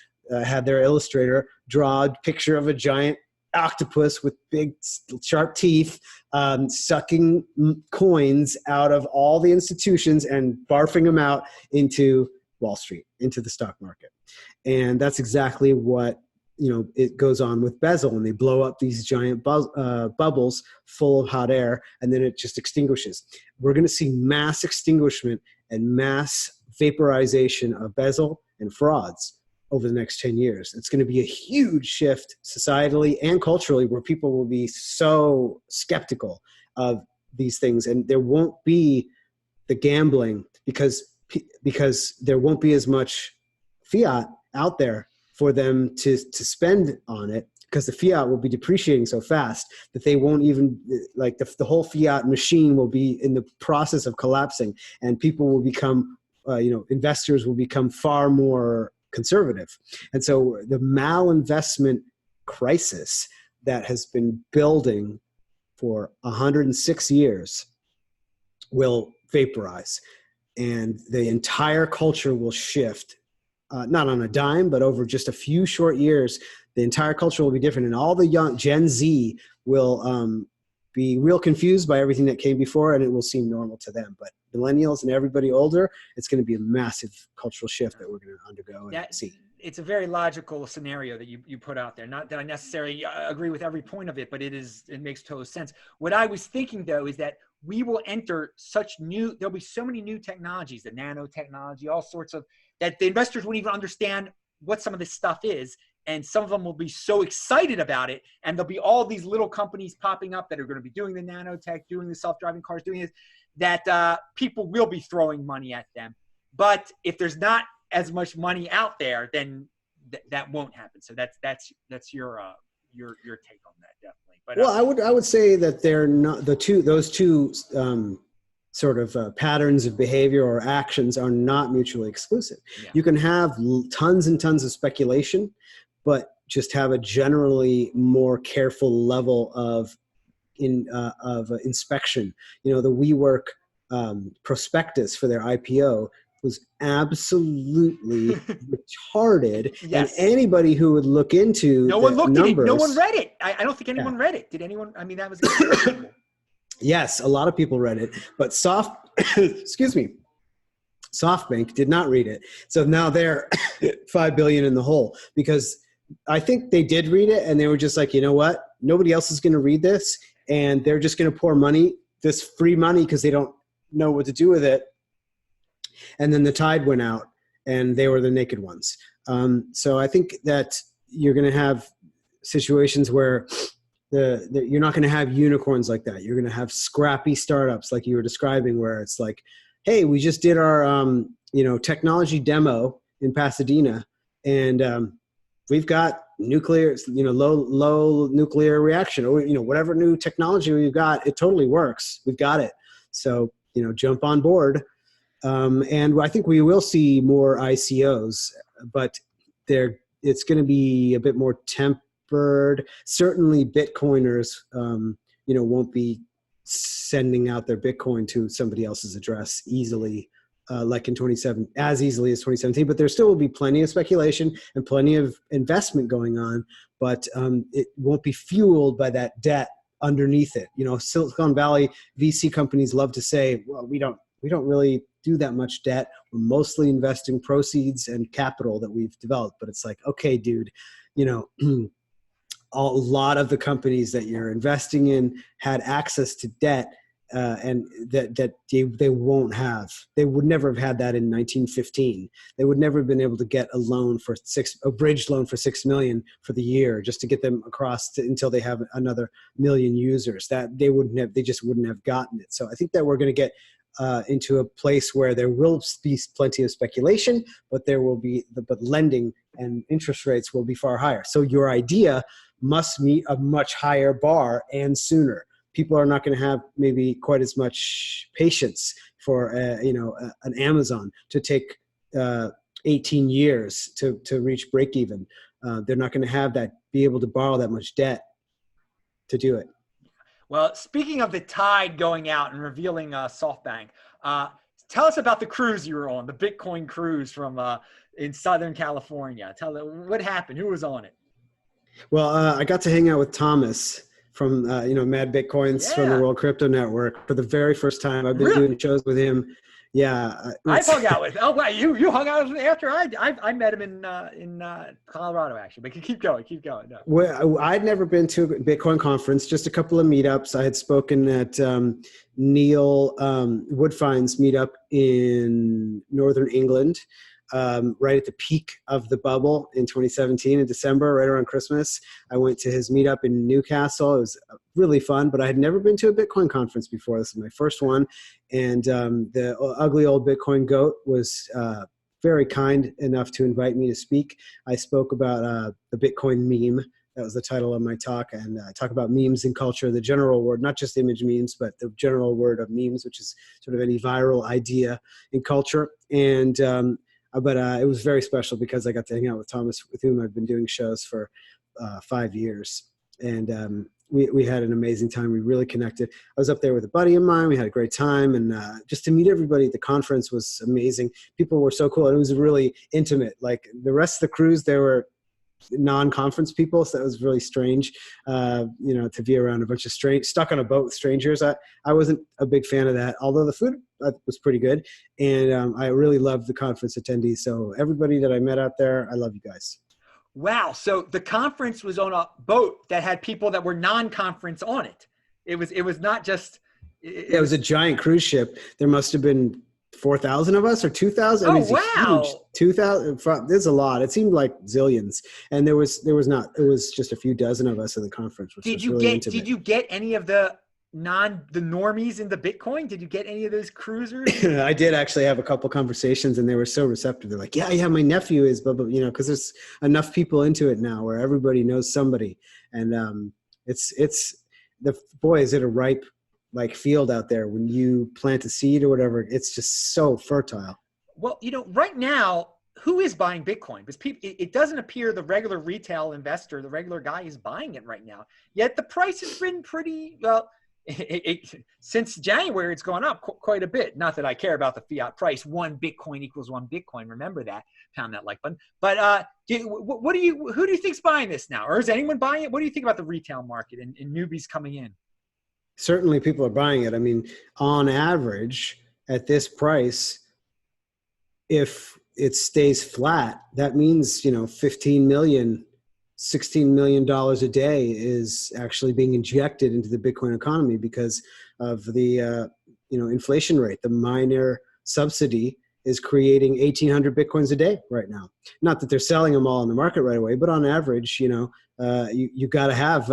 had their illustrator draw a picture of a giant octopus with big sharp teeth sucking coins out of all the institutions and barfing them out into Wall Street, into the stock market. And that's exactly what it goes on with bezel, and they blow up these giant bubbles full of hot air, and then it just extinguishes. We're going to see mass extinguishment and mass vaporization of bezel and frauds over the next 10 years. It's going to be a huge shift societally and culturally, where people will be so skeptical of these things, and there won't be the gambling because there won't be as much fiat out there for them to spend on it, because the fiat will be depreciating so fast that they won't even, like the whole fiat machine will be in the process of collapsing, and people will become, investors will become far more conservative. And so the malinvestment crisis that has been building for 106 years will vaporize, and the entire culture will shift. Not on a dime, but over just a few short years, the entire culture will be different. And all the young Gen Z will be real confused by everything that came before, and it will seem normal to them. But millennials and everybody older, it's going to be a massive cultural shift that we're going to undergo and see. It's a very logical scenario that you put out there. Not that I necessarily agree with every point of it, but it makes total sense. What I was thinking, though, is that we will enter there'll be so many new technologies, the nanotechnology, all sorts of, that the investors won't even understand what some of this stuff is. And some of them will be so excited about it. And there'll be all these little companies popping up that are going to be doing the nanotech, doing the self-driving cars, doing this, that people will be throwing money at them. But if there's not as much money out there, then that won't happen. So that's your take on that, definitely. But well, I would say that they're not those two sort of patterns of behavior or actions are not mutually exclusive. Yeah. You can have tons and tons of speculation, but just have a generally more careful level of inspection. The WeWork prospectus for their IPO was absolutely retarded. Yes. And anybody who would look into no one looked numbers, at it. No one read it. I don't think anyone read it. Did anyone? I mean, that was incredible. Yes, a lot of people read it, but SoftBank did not read it. So now they're $5 billion in the hole, because I think they did read it and they were just like, you know what? Nobody else is going to read this, and they're just going to pour this free money, because they don't know what to do with it. And then the tide went out and they were the naked ones. So I think that you're going to have situations where you're not going to have unicorns like that. You're going to have scrappy startups like you were describing, where it's like, hey, we just did our technology demo in Pasadena, and we've got nuclear, low nuclear reaction, or whatever new technology we've got, it totally works. We've got it. So jump on board. And I think we will see more ICOs, but it's going to be a bit more tempered. Certainly Bitcoiners, won't be sending out their Bitcoin to somebody else's address easily, like in 2017, as easily as 2017, but there still will be plenty of speculation and plenty of investment going on, but it won't be fueled by that debt underneath it. Silicon Valley VC companies love to say, well, we don't really do that much debt. We're mostly investing proceeds and capital that we've developed. But it's like, okay, dude, a lot of the companies that you're investing in had access to debt, and that they won't have. They would never have had that in 1915. They would never have been able to get a bridge loan for $6 million for the year just to get them across until they have another million users. That they just wouldn't have gotten it. So I think that we're going to get into a place where there will be plenty of speculation, but but lending and interest rates will be far higher. So your idea must meet a much higher bar and sooner. People are not going to have maybe quite as much patience for an Amazon to take 18 years to reach break even. They're not going to be able to borrow that much debt to do it. Well, speaking of the tide going out and revealing SoftBank, tell us about the cruise you were on, the Bitcoin cruise from in Southern California. What happened. Who was on it? Well, I got to hang out with Thomas from Mad Bitcoins from the World Crypto Network for the very first time. I've been doing shows with him. Yeah, I hung out with. Oh, wow, you hung out with him after I met him in Colorado, actually. But keep going. No. Well, I'd never been to a Bitcoin conference, just a couple of meetups. I had spoken at Neil Woodfine's meetup in Northern England, right at the peak of the bubble in 2017 in December, right around Christmas. I went to his meetup in Newcastle. It was really fun, but I had never been to a Bitcoin conference before. This is my first one. And the ugly old Bitcoin goat was very kind enough to invite me to speak. I spoke about the Bitcoin meme. That was the title of my talk, and talk about memes in culture, the general word, not just image memes, but the general word of memes, which is sort of any viral idea in culture. And but it was very special because I got to hang out with Thomas, with whom I've been doing shows for 5 years. And we had an amazing time. We really connected. I was up there with a buddy of mine. We had a great time. And just to meet everybody at the conference was amazing. People were so cool. And it was really intimate. Like the rest of the cruise, there were non-conference people. So that was really strange, to be around a bunch of stuck on a boat with strangers. I wasn't a big fan of that, although the food was pretty good. And I really loved the conference attendees. So everybody that I met out there, I love you guys. Wow. So the conference was on a boat that had people that were non-conference on it. It was not just Yeah, it was a giant cruise ship. There must have been 4,000 of us or 2,000. I mean, Oh, it's a huge wow. 2,000. There's a lot. It seemed like zillions. And there was not, it was just a few dozen of us in the conference, which was really intimate. Did you get any of the normies into Bitcoin? Did you get any of those cruisers? I did actually have a couple conversations, and they were so receptive. They're like, yeah, my nephew is, but because there's enough people into it now where everybody knows somebody. And is it a ripe like field out there when you plant a seed or whatever. It's just so fertile. Well, right now, who is buying Bitcoin? Because it doesn't appear the regular retail investor, the regular guy, is buying it right now. Yet the price has been pretty well. Since January, it's gone up quite a bit. Not that I care about the fiat price. 1 Bitcoin equals 1 Bitcoin. Remember that. Pound that like button. But who do you think's buying this now? Or is anyone buying it? What do you think about the retail market and newbies coming in? Certainly people are buying it. I mean, on average, at this price, if it stays flat, that means, 15 million, $16 million a day is actually being injected into the Bitcoin economy because of the, inflation rate. The miner subsidy is creating 1,800 Bitcoins a day right now. Not that they're selling them all in the market right away, but on average, you got to have,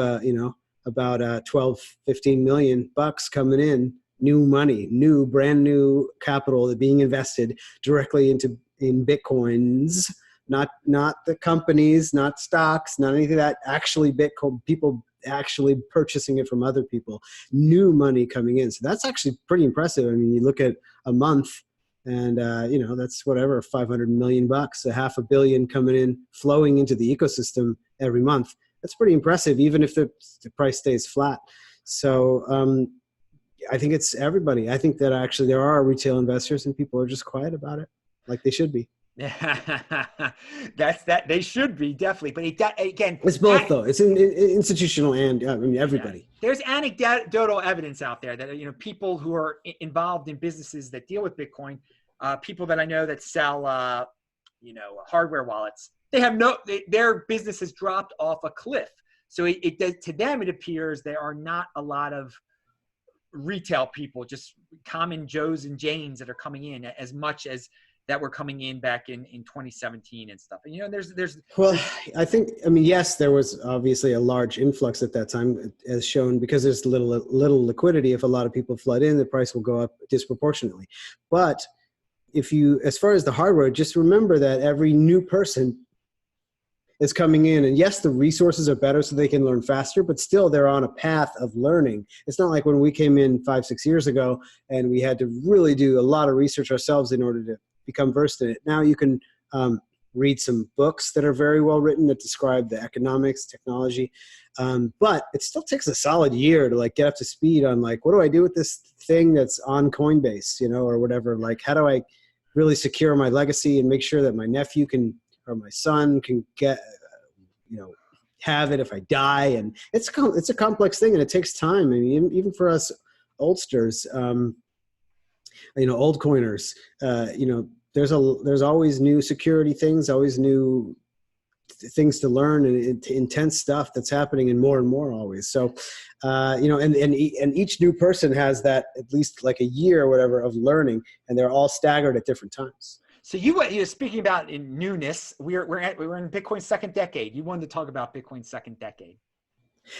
about 12, 15 million bucks coming in, new money, brand new capital being invested directly in Bitcoins, not the companies, not stocks, not anything like that, actually Bitcoin, people actually purchasing it from other people, new money coming in. So that's actually pretty impressive. I mean, you look at a month and, that's whatever, 500 million bucks, $500 million coming in, flowing into the ecosystem every month. That's pretty impressive, even if the price stays flat. So I think it's everybody. I think that actually there are retail investors and people are just quiet about it, like they should be. That they should be, definitely. But again, it's both though. It's institutional and everybody. Yeah. There's anecdotal evidence out there that people who are involved in businesses that deal with Bitcoin, people that I know that sell hardware wallets. They have their business has dropped off a cliff. So to them, it appears there are not a lot of retail people, just common Joes and Janes that are coming in as much as that were coming in back in 2017 and stuff. And I think, yes, there was obviously a large influx at that time, as shown, because there's little liquidity. If a lot of people flood in, the price will go up disproportionately. But as far as the hardware, just remember that every new person is coming in, and yes, the resources are better so they can learn faster, but still they're on a path of learning. It's not like when we came in 5-6 years ago and we had to really do a lot of research ourselves in order to become versed in it. Now you can read some books that are very well written that describe the economics, technology, but it still takes a solid year to get up to speed on what do I do with this thing that's on Coinbase, or whatever. How do I really secure my legacy and make sure that my nephew or my son can get, have it if I die. And it's a complex thing and it takes time. I mean, even for us oldsters, old coiners, there's always new security things, always new things to learn, and intense stuff that's happening, and more always. So, and each new person has that at least a year or whatever of learning, and they're all staggered at different times. So you're speaking about in newness. We're in Bitcoin's second decade. You wanted to talk about Bitcoin's second decade.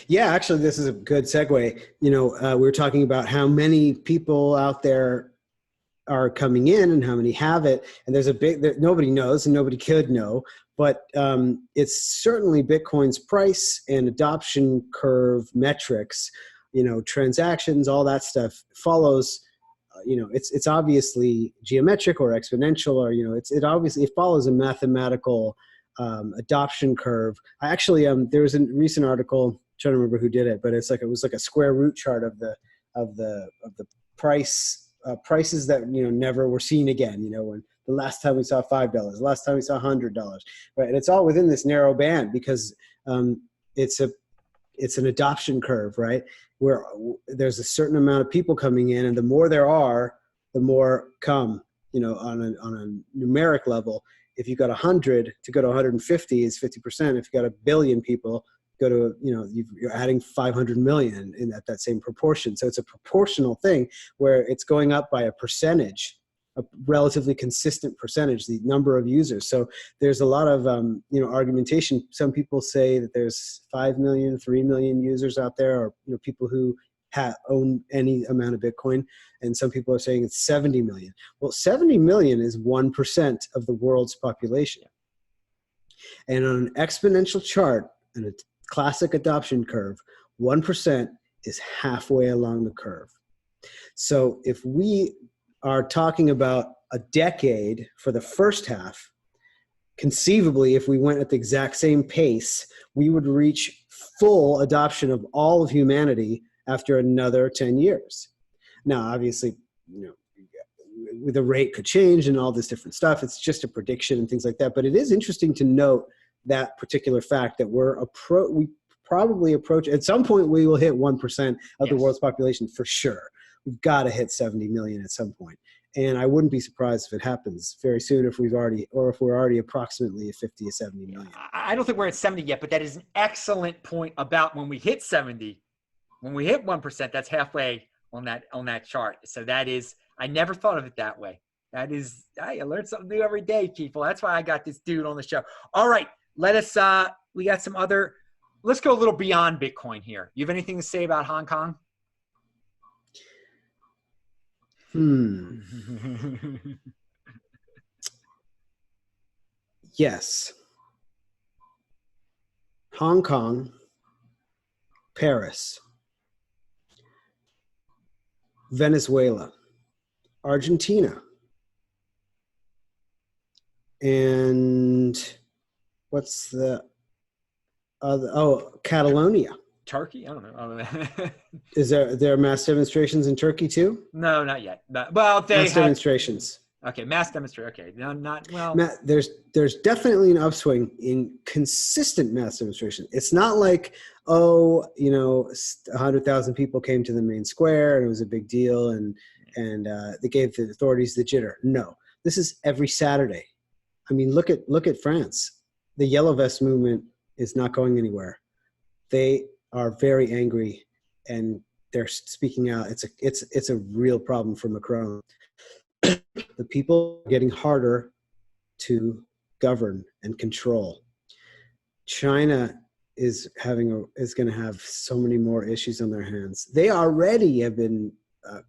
Yeah, actually, this is a good segue. We were talking about how many people out there are coming in and how many have it, and there's nobody knows and nobody could know, but it's certainly Bitcoin's price and adoption curve metrics, transactions, all that stuff follows. It's obviously geometric or exponential, or it follows a mathematical adoption curve. I actually there was a recent article, I'm trying to remember who did it, but it was a square root chart of the prices that never were seen again. When the last time we saw $5, the last time we saw $100, right? And it's all within this narrow band because it's an adoption curve, right? Where there's a certain amount of people coming in, and the more there are, the more come. On a numeric level, if you've got 100, to go to 150 is 50%. If you've got 1 billion people, go to, you're adding 500 million in that same proportion. So it's a proportional thing where it's going up by a percentage, a relatively consistent percentage, the number of users. So there's a lot of, argumentation. Some people say that there's 5 million, 3 million users out there, or, people who own any amount of Bitcoin. And some people are saying it's 70 million. Well, 70 million is 1% of the world's population. And on an exponential chart and a classic adoption curve, 1% is halfway along the curve. So if we are talking about a decade for the first half, conceivably, if we went at the exact same pace, we would reach full adoption of all of humanity after another 10 years. Now, obviously, the rate could change and all this different stuff. It's just a prediction and things like that. But it is interesting to note that particular fact that we probably approach, at some point we will hit 1% of the world's population for sure. We've got to hit 70 million at some point. And I wouldn't be surprised if it happens very soon, if we're already approximately 50 to 70 million. I don't think we're at 70 yet, but that is an excellent point about when we hit 70, when we hit 1%, that's halfway on that chart. So that is, I never thought of it that way. That is, I learn something new every day, people. That's why I got this dude on the show. All right, let's go a little beyond Bitcoin here. You have anything to say about Hong Kong? Yes. Hong Kong, Paris, Venezuela, Argentina, and what's the other? Oh, Catalonia. Turkey? I don't know. Is there mass demonstrations in Turkey too? No, not yet. Well, mass demonstrations. Okay, mass demonstration. Okay, no, not well. There's definitely an upswing in consistent mass demonstration. It's not like 100,000 people came to the main square and it was a big deal and they gave the authorities the jitter. No, this is every Saturday. I mean, look at France. The Yellow Vest movement is not going anywhere. They are very angry and they're speaking out. It's a real problem for Macron. The people are getting harder to govern and control. China is going to have so many more issues on their hands. They already have been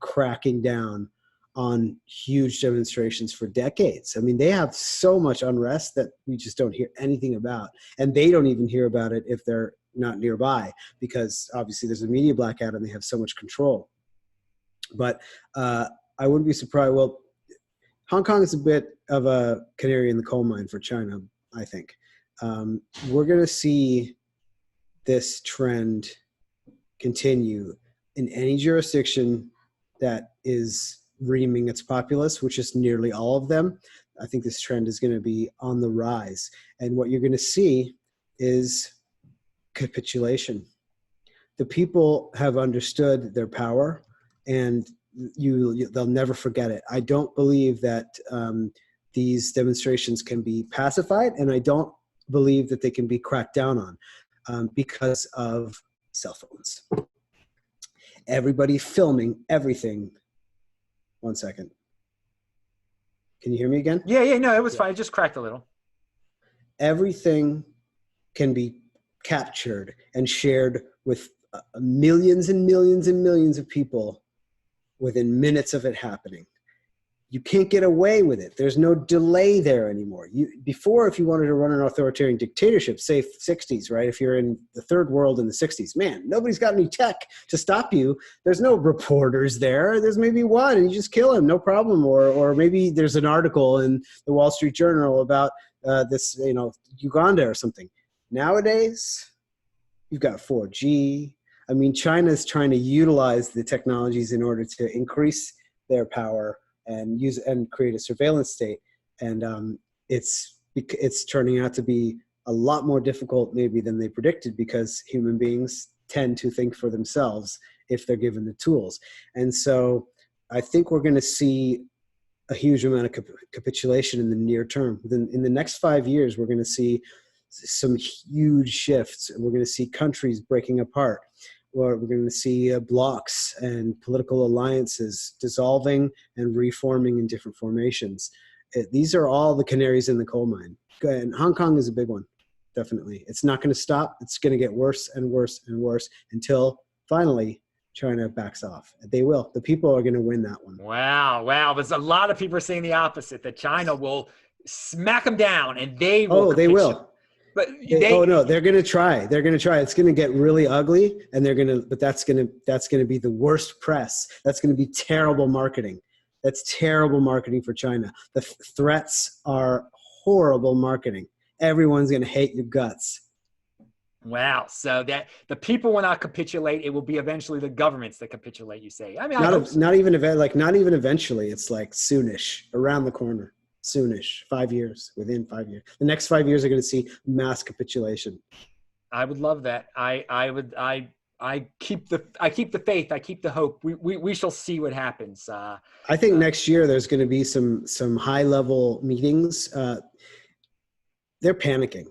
cracking down on huge demonstrations for decades. I mean, they have so much unrest that we just don't hear anything about. And they don't even hear about it if they're not nearby, because obviously there's a media blackout and they have so much control. But I wouldn't be surprised. Well, Hong Kong is a bit of a canary in the coal mine for China, I think. We're going to see this trend continue in any jurisdiction that is reaming its populace, which is nearly all of them. I think this trend is going to be on the rise. And what you're going to see is capitulation. The people have understood their power, and they'll never forget it. I don't believe that these demonstrations can be pacified, and I don't believe that they can be cracked down on because of cell phones. Everybody filming everything. 1 second. Can you hear me again? Yeah, no, it was fine. It just cracked a little. Everything can be captured and shared with millions and millions and millions of people within minutes of it happening. You can't get away with it. There's no delay there anymore. Before, if you wanted to run an authoritarian dictatorship, say 60s, right? If you're in the third world in the 60s, man, nobody's got any tech to stop you. There's no reporters there. There's maybe one, and you just kill him, no problem. Or maybe there's an article in the Wall Street Journal about this, Uganda or something. Nowadays, you've got 4G. I mean, China's trying to utilize the technologies in order to increase their power and create a surveillance state. And it's turning out to be a lot more difficult maybe than they predicted, because human beings tend to think for themselves if they're given the tools. And so I think we're going to see a huge amount of capitulation in the near term. In the next 5 years, we're going to see some huge shifts. We're going to see countries breaking apart. Or we're going to see blocks and political alliances dissolving and reforming in different formations. These are all the canaries in the coal mine. And Hong Kong is a big one, definitely. It's not going to stop. It's going to get worse and worse and worse until finally China backs off. They will. The people are going to win that one. Wow. There's a lot of people are saying the opposite, that China will smack them down and they will. Oh, they will. But they're going to try. They're going to try. It's going to get really ugly, and but that's going to be the worst press. That's going to be terrible marketing. That's terrible marketing for China. The threats are horrible marketing. Everyone's going to hate your guts. Wow. So that the people will not capitulate. It will be eventually the governments that capitulate, you say. I mean, not even eventually. It's like soonish, around the corner. Soonish, 5 years, within 5 years. The next 5 years are going to see mass capitulation. I would love that. I keep the faith. I keep the hope. We shall see what happens. I think next year there's going to be some high level meetings. They're panicking.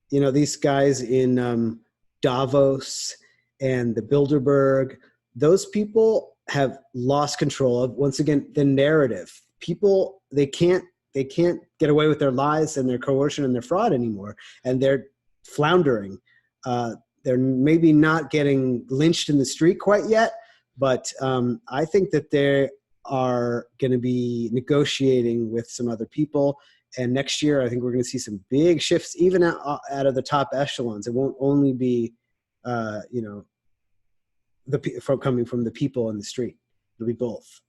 You know, these guys in Davos and the Bilderberg, those people have lost control of, once again, the narrative. People, they can't get away with their lies and their coercion and their fraud anymore. And they're floundering. They're maybe not getting lynched in the street quite yet, but I think that they are going to be negotiating with some other people. And next year, I think we're going to see some big shifts, even out of the top echelons. It won't only be, coming from the people in the street. It'll be both.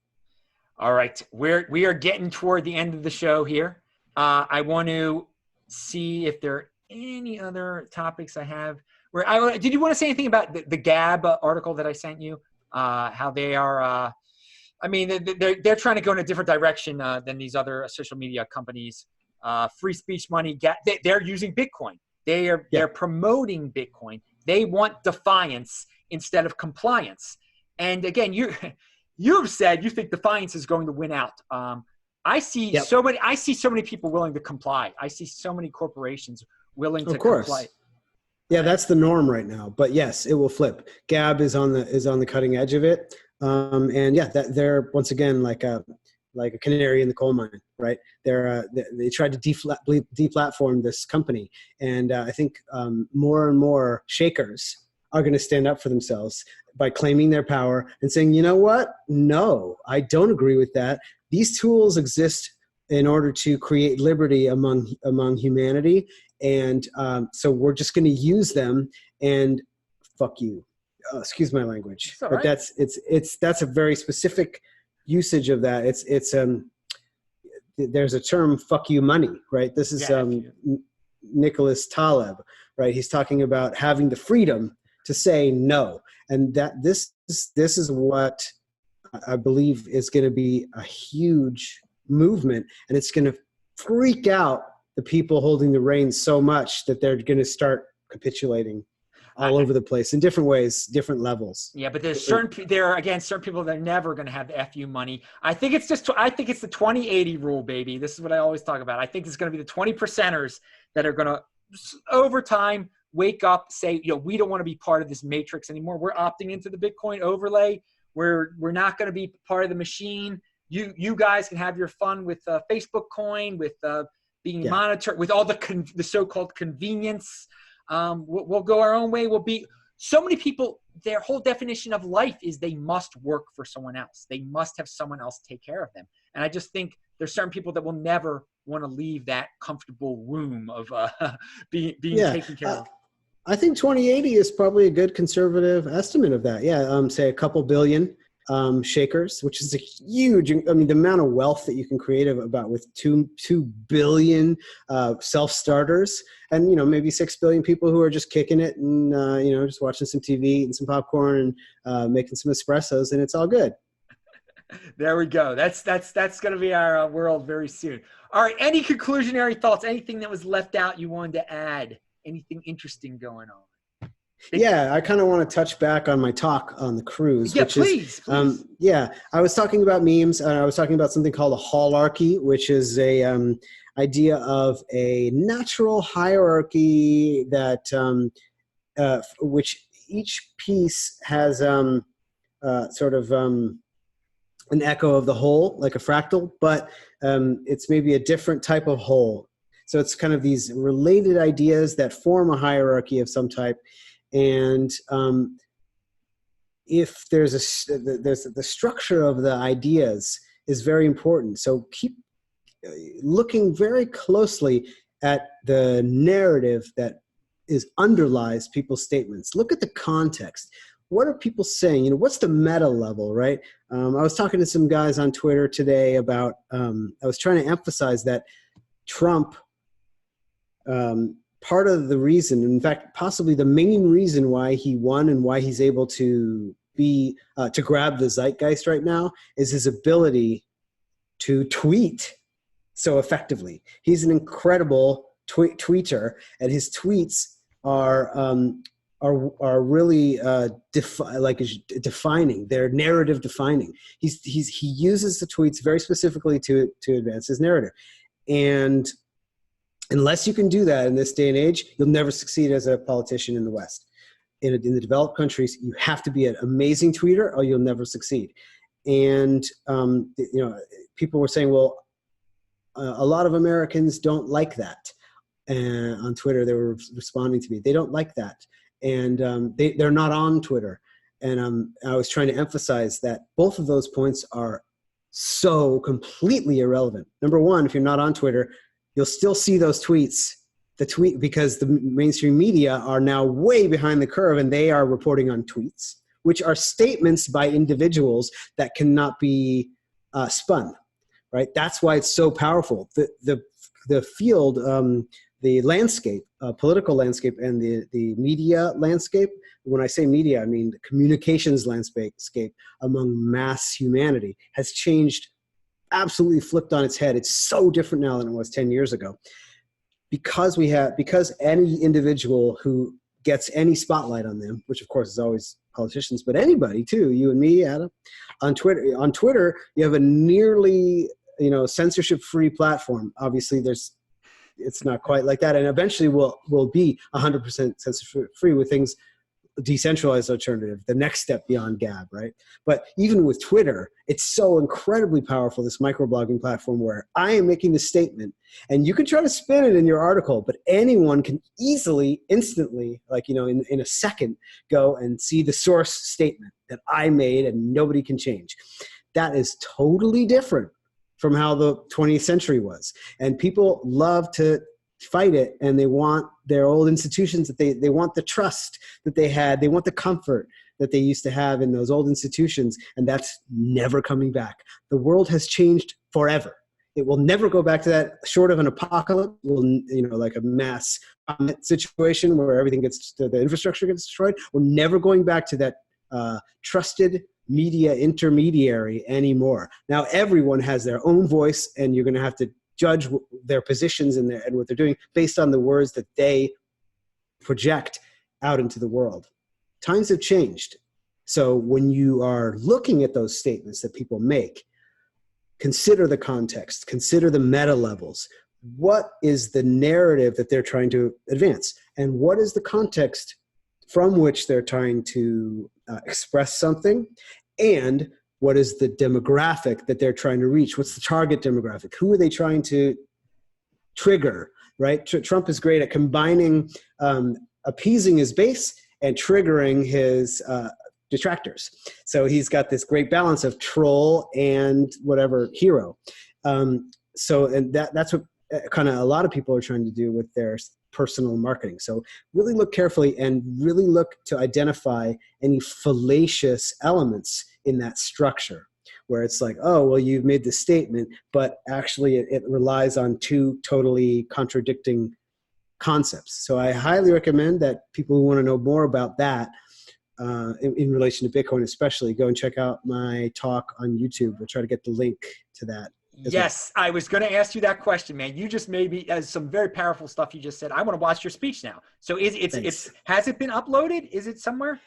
All right, we are getting toward the end of the show here. I want to see if there are any other topics I have. Did you want to say anything about the Gab article that I sent you? How they are? They're trying to go in a different direction than these other social media companies. Free speech money. They're using Bitcoin. They're promoting Bitcoin. They want defiance instead of compliance. And again, you've said you think defiance is going to win out. I see so many people willing to comply. I see so many corporations willing to comply. Yeah, that's the norm right now. But yes, it will flip. Gab is on the cutting edge of it. They're once again like a canary in the coal mine, right? They tried to deplatform this company, and I think more and more shakers are going to stand up for themselves by claiming their power and saying, you know what? No, I don't agree with that. These tools exist in order to create liberty among humanity, and so we're just going to use them. And fuck you. Excuse my language, but right. That's a very specific usage of that. There's a term, fuck you money, right? This is Nicholas Taleb, right? He's talking about having the freedom to say no, and that this is what I believe is going to be a huge movement, and it's going to freak out the people holding the reins so much that they're going to start capitulating all over the place in different ways, different levels. Yeah, but certain people that are never going to have the FU money. I think it's the 20/80 rule, baby. This is what I always talk about. I think it's going to be the 20%ers that are going to, over time, wake up, say, we don't want to be part of this matrix anymore. We're opting into the Bitcoin overlay. We're not going to be part of the machine. You guys can have your fun with Facebook coin, with being monitored, with all the so-called convenience. We'll go our own way. We'll be so many people. Their whole definition of life is they must work for someone else. They must have someone else take care of them. And I just think there's certain people that will never want to leave that comfortable womb of being taken care of. I think 2080 is probably a good conservative estimate of that. Yeah, say a couple billion shakers, which is a huge. The amount of wealth that you can create with 2 billion self-starters, and maybe 6 billion people who are just kicking it and just watching some TV, eating some popcorn, and making some espressos, and it's all good. There we go. That's going to be our world very soon. All right. Any conclusionary thoughts? Anything that was left out you wanted to add? Anything interesting going on? Yeah, I kind of want to touch back on my talk on the cruise, Yeah, which please. is, yeah, I was talking about memes, and I was talking about something called a holarchy, which is a idea of a natural hierarchy that, which each piece has sort of an echo of the whole, like a fractal, but it's maybe a different type of whole. So it's kind of these related ideas that form a hierarchy of some type. And if there's the structure of the ideas is very important. So keep looking very closely at the narrative that underlies people's statements. Look at the context. What are people saying? You know, what's the meta level, right? I was talking to some guys on Twitter today about, I was trying to emphasize that Trump, part of the reason, in fact, possibly the main reason why he won and why he's able to be, to grab the zeitgeist right now is his ability to tweet so effectively. He's an incredible tweeter, and his tweets are really defining. They're narrative defining. He uses the tweets very specifically to advance his narrative, and unless you can do that in this day and age, you'll never succeed as a politician in the West. In the developed countries, you have to be an amazing tweeter, or you'll never succeed. And you know, people were saying, well, a lot of Americans don't like that. And on Twitter, they were responding to me. They don't like that. And they're not on Twitter. And I was trying to emphasize that both of those points are so completely irrelevant. Number one, if you're not on Twitter, you'll still see those tweets, because the mainstream media are now way behind the curve, and they are reporting on tweets, which are statements by individuals that cannot be spun. Right, that's why it's so powerful. The field, the landscape, political landscape, and the media landscape. When I say media, I mean the communications landscape among mass humanity has changed, absolutely flipped on its head. It's so different now than it was 10 years ago, because any individual who gets any spotlight on them, which of course is always politicians, but anybody too, you and me, Adam, on Twitter, you have a nearly censorship-free platform. Obviously, it's not quite like that, and eventually will be 100% censorship-free with things, decentralized alternative, the next step beyond Gab, right? But even with Twitter, it's so incredibly powerful, this microblogging platform, where I am making the statement, and you can try to spin it in your article, but anyone can easily, instantly, in a second, go and see the source statement that I made, and nobody can change. That is totally different from how the 20th century was. And people love to fight it, and they want their old institutions, that they want the trust that they had, they want the comfort that they used to have in those old institutions, and that's never coming back. The world has changed forever. It will never go back to that, short of an apocalypse, like a mass situation where the infrastructure gets destroyed. We're never going back to that trusted media intermediary anymore. Now everyone has their own voice, and you're going to have to judge their positions and what they're doing based on the words that they project out into the world. Times have changed. So when you are looking at those statements that people make, consider the context, consider the meta levels. What is the narrative that they're trying to advance? And what is the context from which they're trying to express something? And what is the demographic that they're trying to reach? What's the target demographic? Who are they trying to trigger, right? Trump is great at combining appeasing his base and triggering his detractors. So he's got this great balance of troll and whatever hero. And that's what kind of a lot of people are trying to do with their personal marketing. So really look carefully and really look to identify any fallacious elements in that structure, where it's like, oh, well, you've made the statement, but actually it relies on two totally contradicting concepts. So I highly recommend that people who want to know more about that in relation to Bitcoin especially, go and check out my talk on YouTube. We'll try to get the link to that. Yes, I was going to ask you that question, man. You just made me as some very powerful stuff you just said. I want to watch your speech now. So has it been uploaded? Is it somewhere?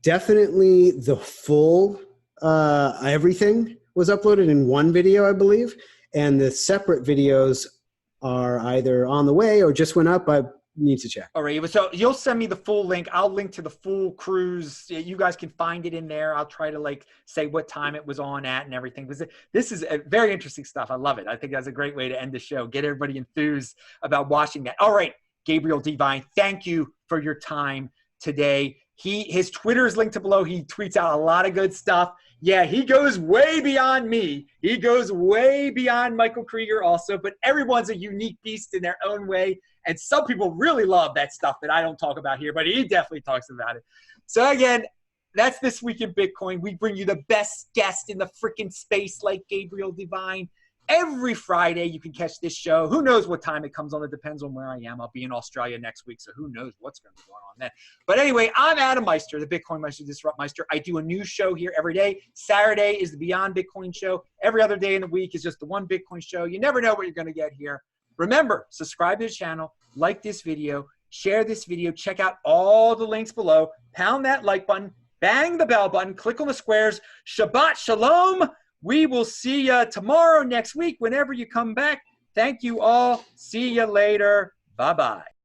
Definitely the full everything was uploaded in one video, I believe, and the separate videos are either on the way or just went up. I need to check. All right. So you'll send me the full link. I'll link to the full cruise. You guys can find it in there. I'll try to like say what time it was on at and everything. Because this is very interesting stuff. I love it. I think that's a great way to end the show. Get everybody enthused about watching that. All right, Gabriel Divine, thank you for your time today. His Twitter is linked to below. He tweets out a lot of good stuff. Yeah, he goes way beyond me. He goes way beyond Michael Krieger also, but everyone's a unique beast in their own way. And some people really love that stuff that I don't talk about here, but he definitely talks about it. So again, that's This Week in Bitcoin. We bring you the best guest in the freaking space like Gabriel Divine. Every Friday, you can catch this show. Who knows what time it comes on? It depends on where I am. I'll be in Australia next week, so who knows what's going to be going on then. But anyway, I'm Adam Meister, the Bitcoin Meister, Disrupt Meister. I do a new show here every day. Saturday is the Beyond Bitcoin show. Every other day in the week is just the One Bitcoin show. You never know what you're going to get here. Remember, subscribe to the channel, like this video, share this video, check out all the links below, pound that like button, bang the bell button, click on the squares. Shabbat Shalom. We will see you tomorrow, next week, whenever you come back. Thank you all. See you later. Bye-bye.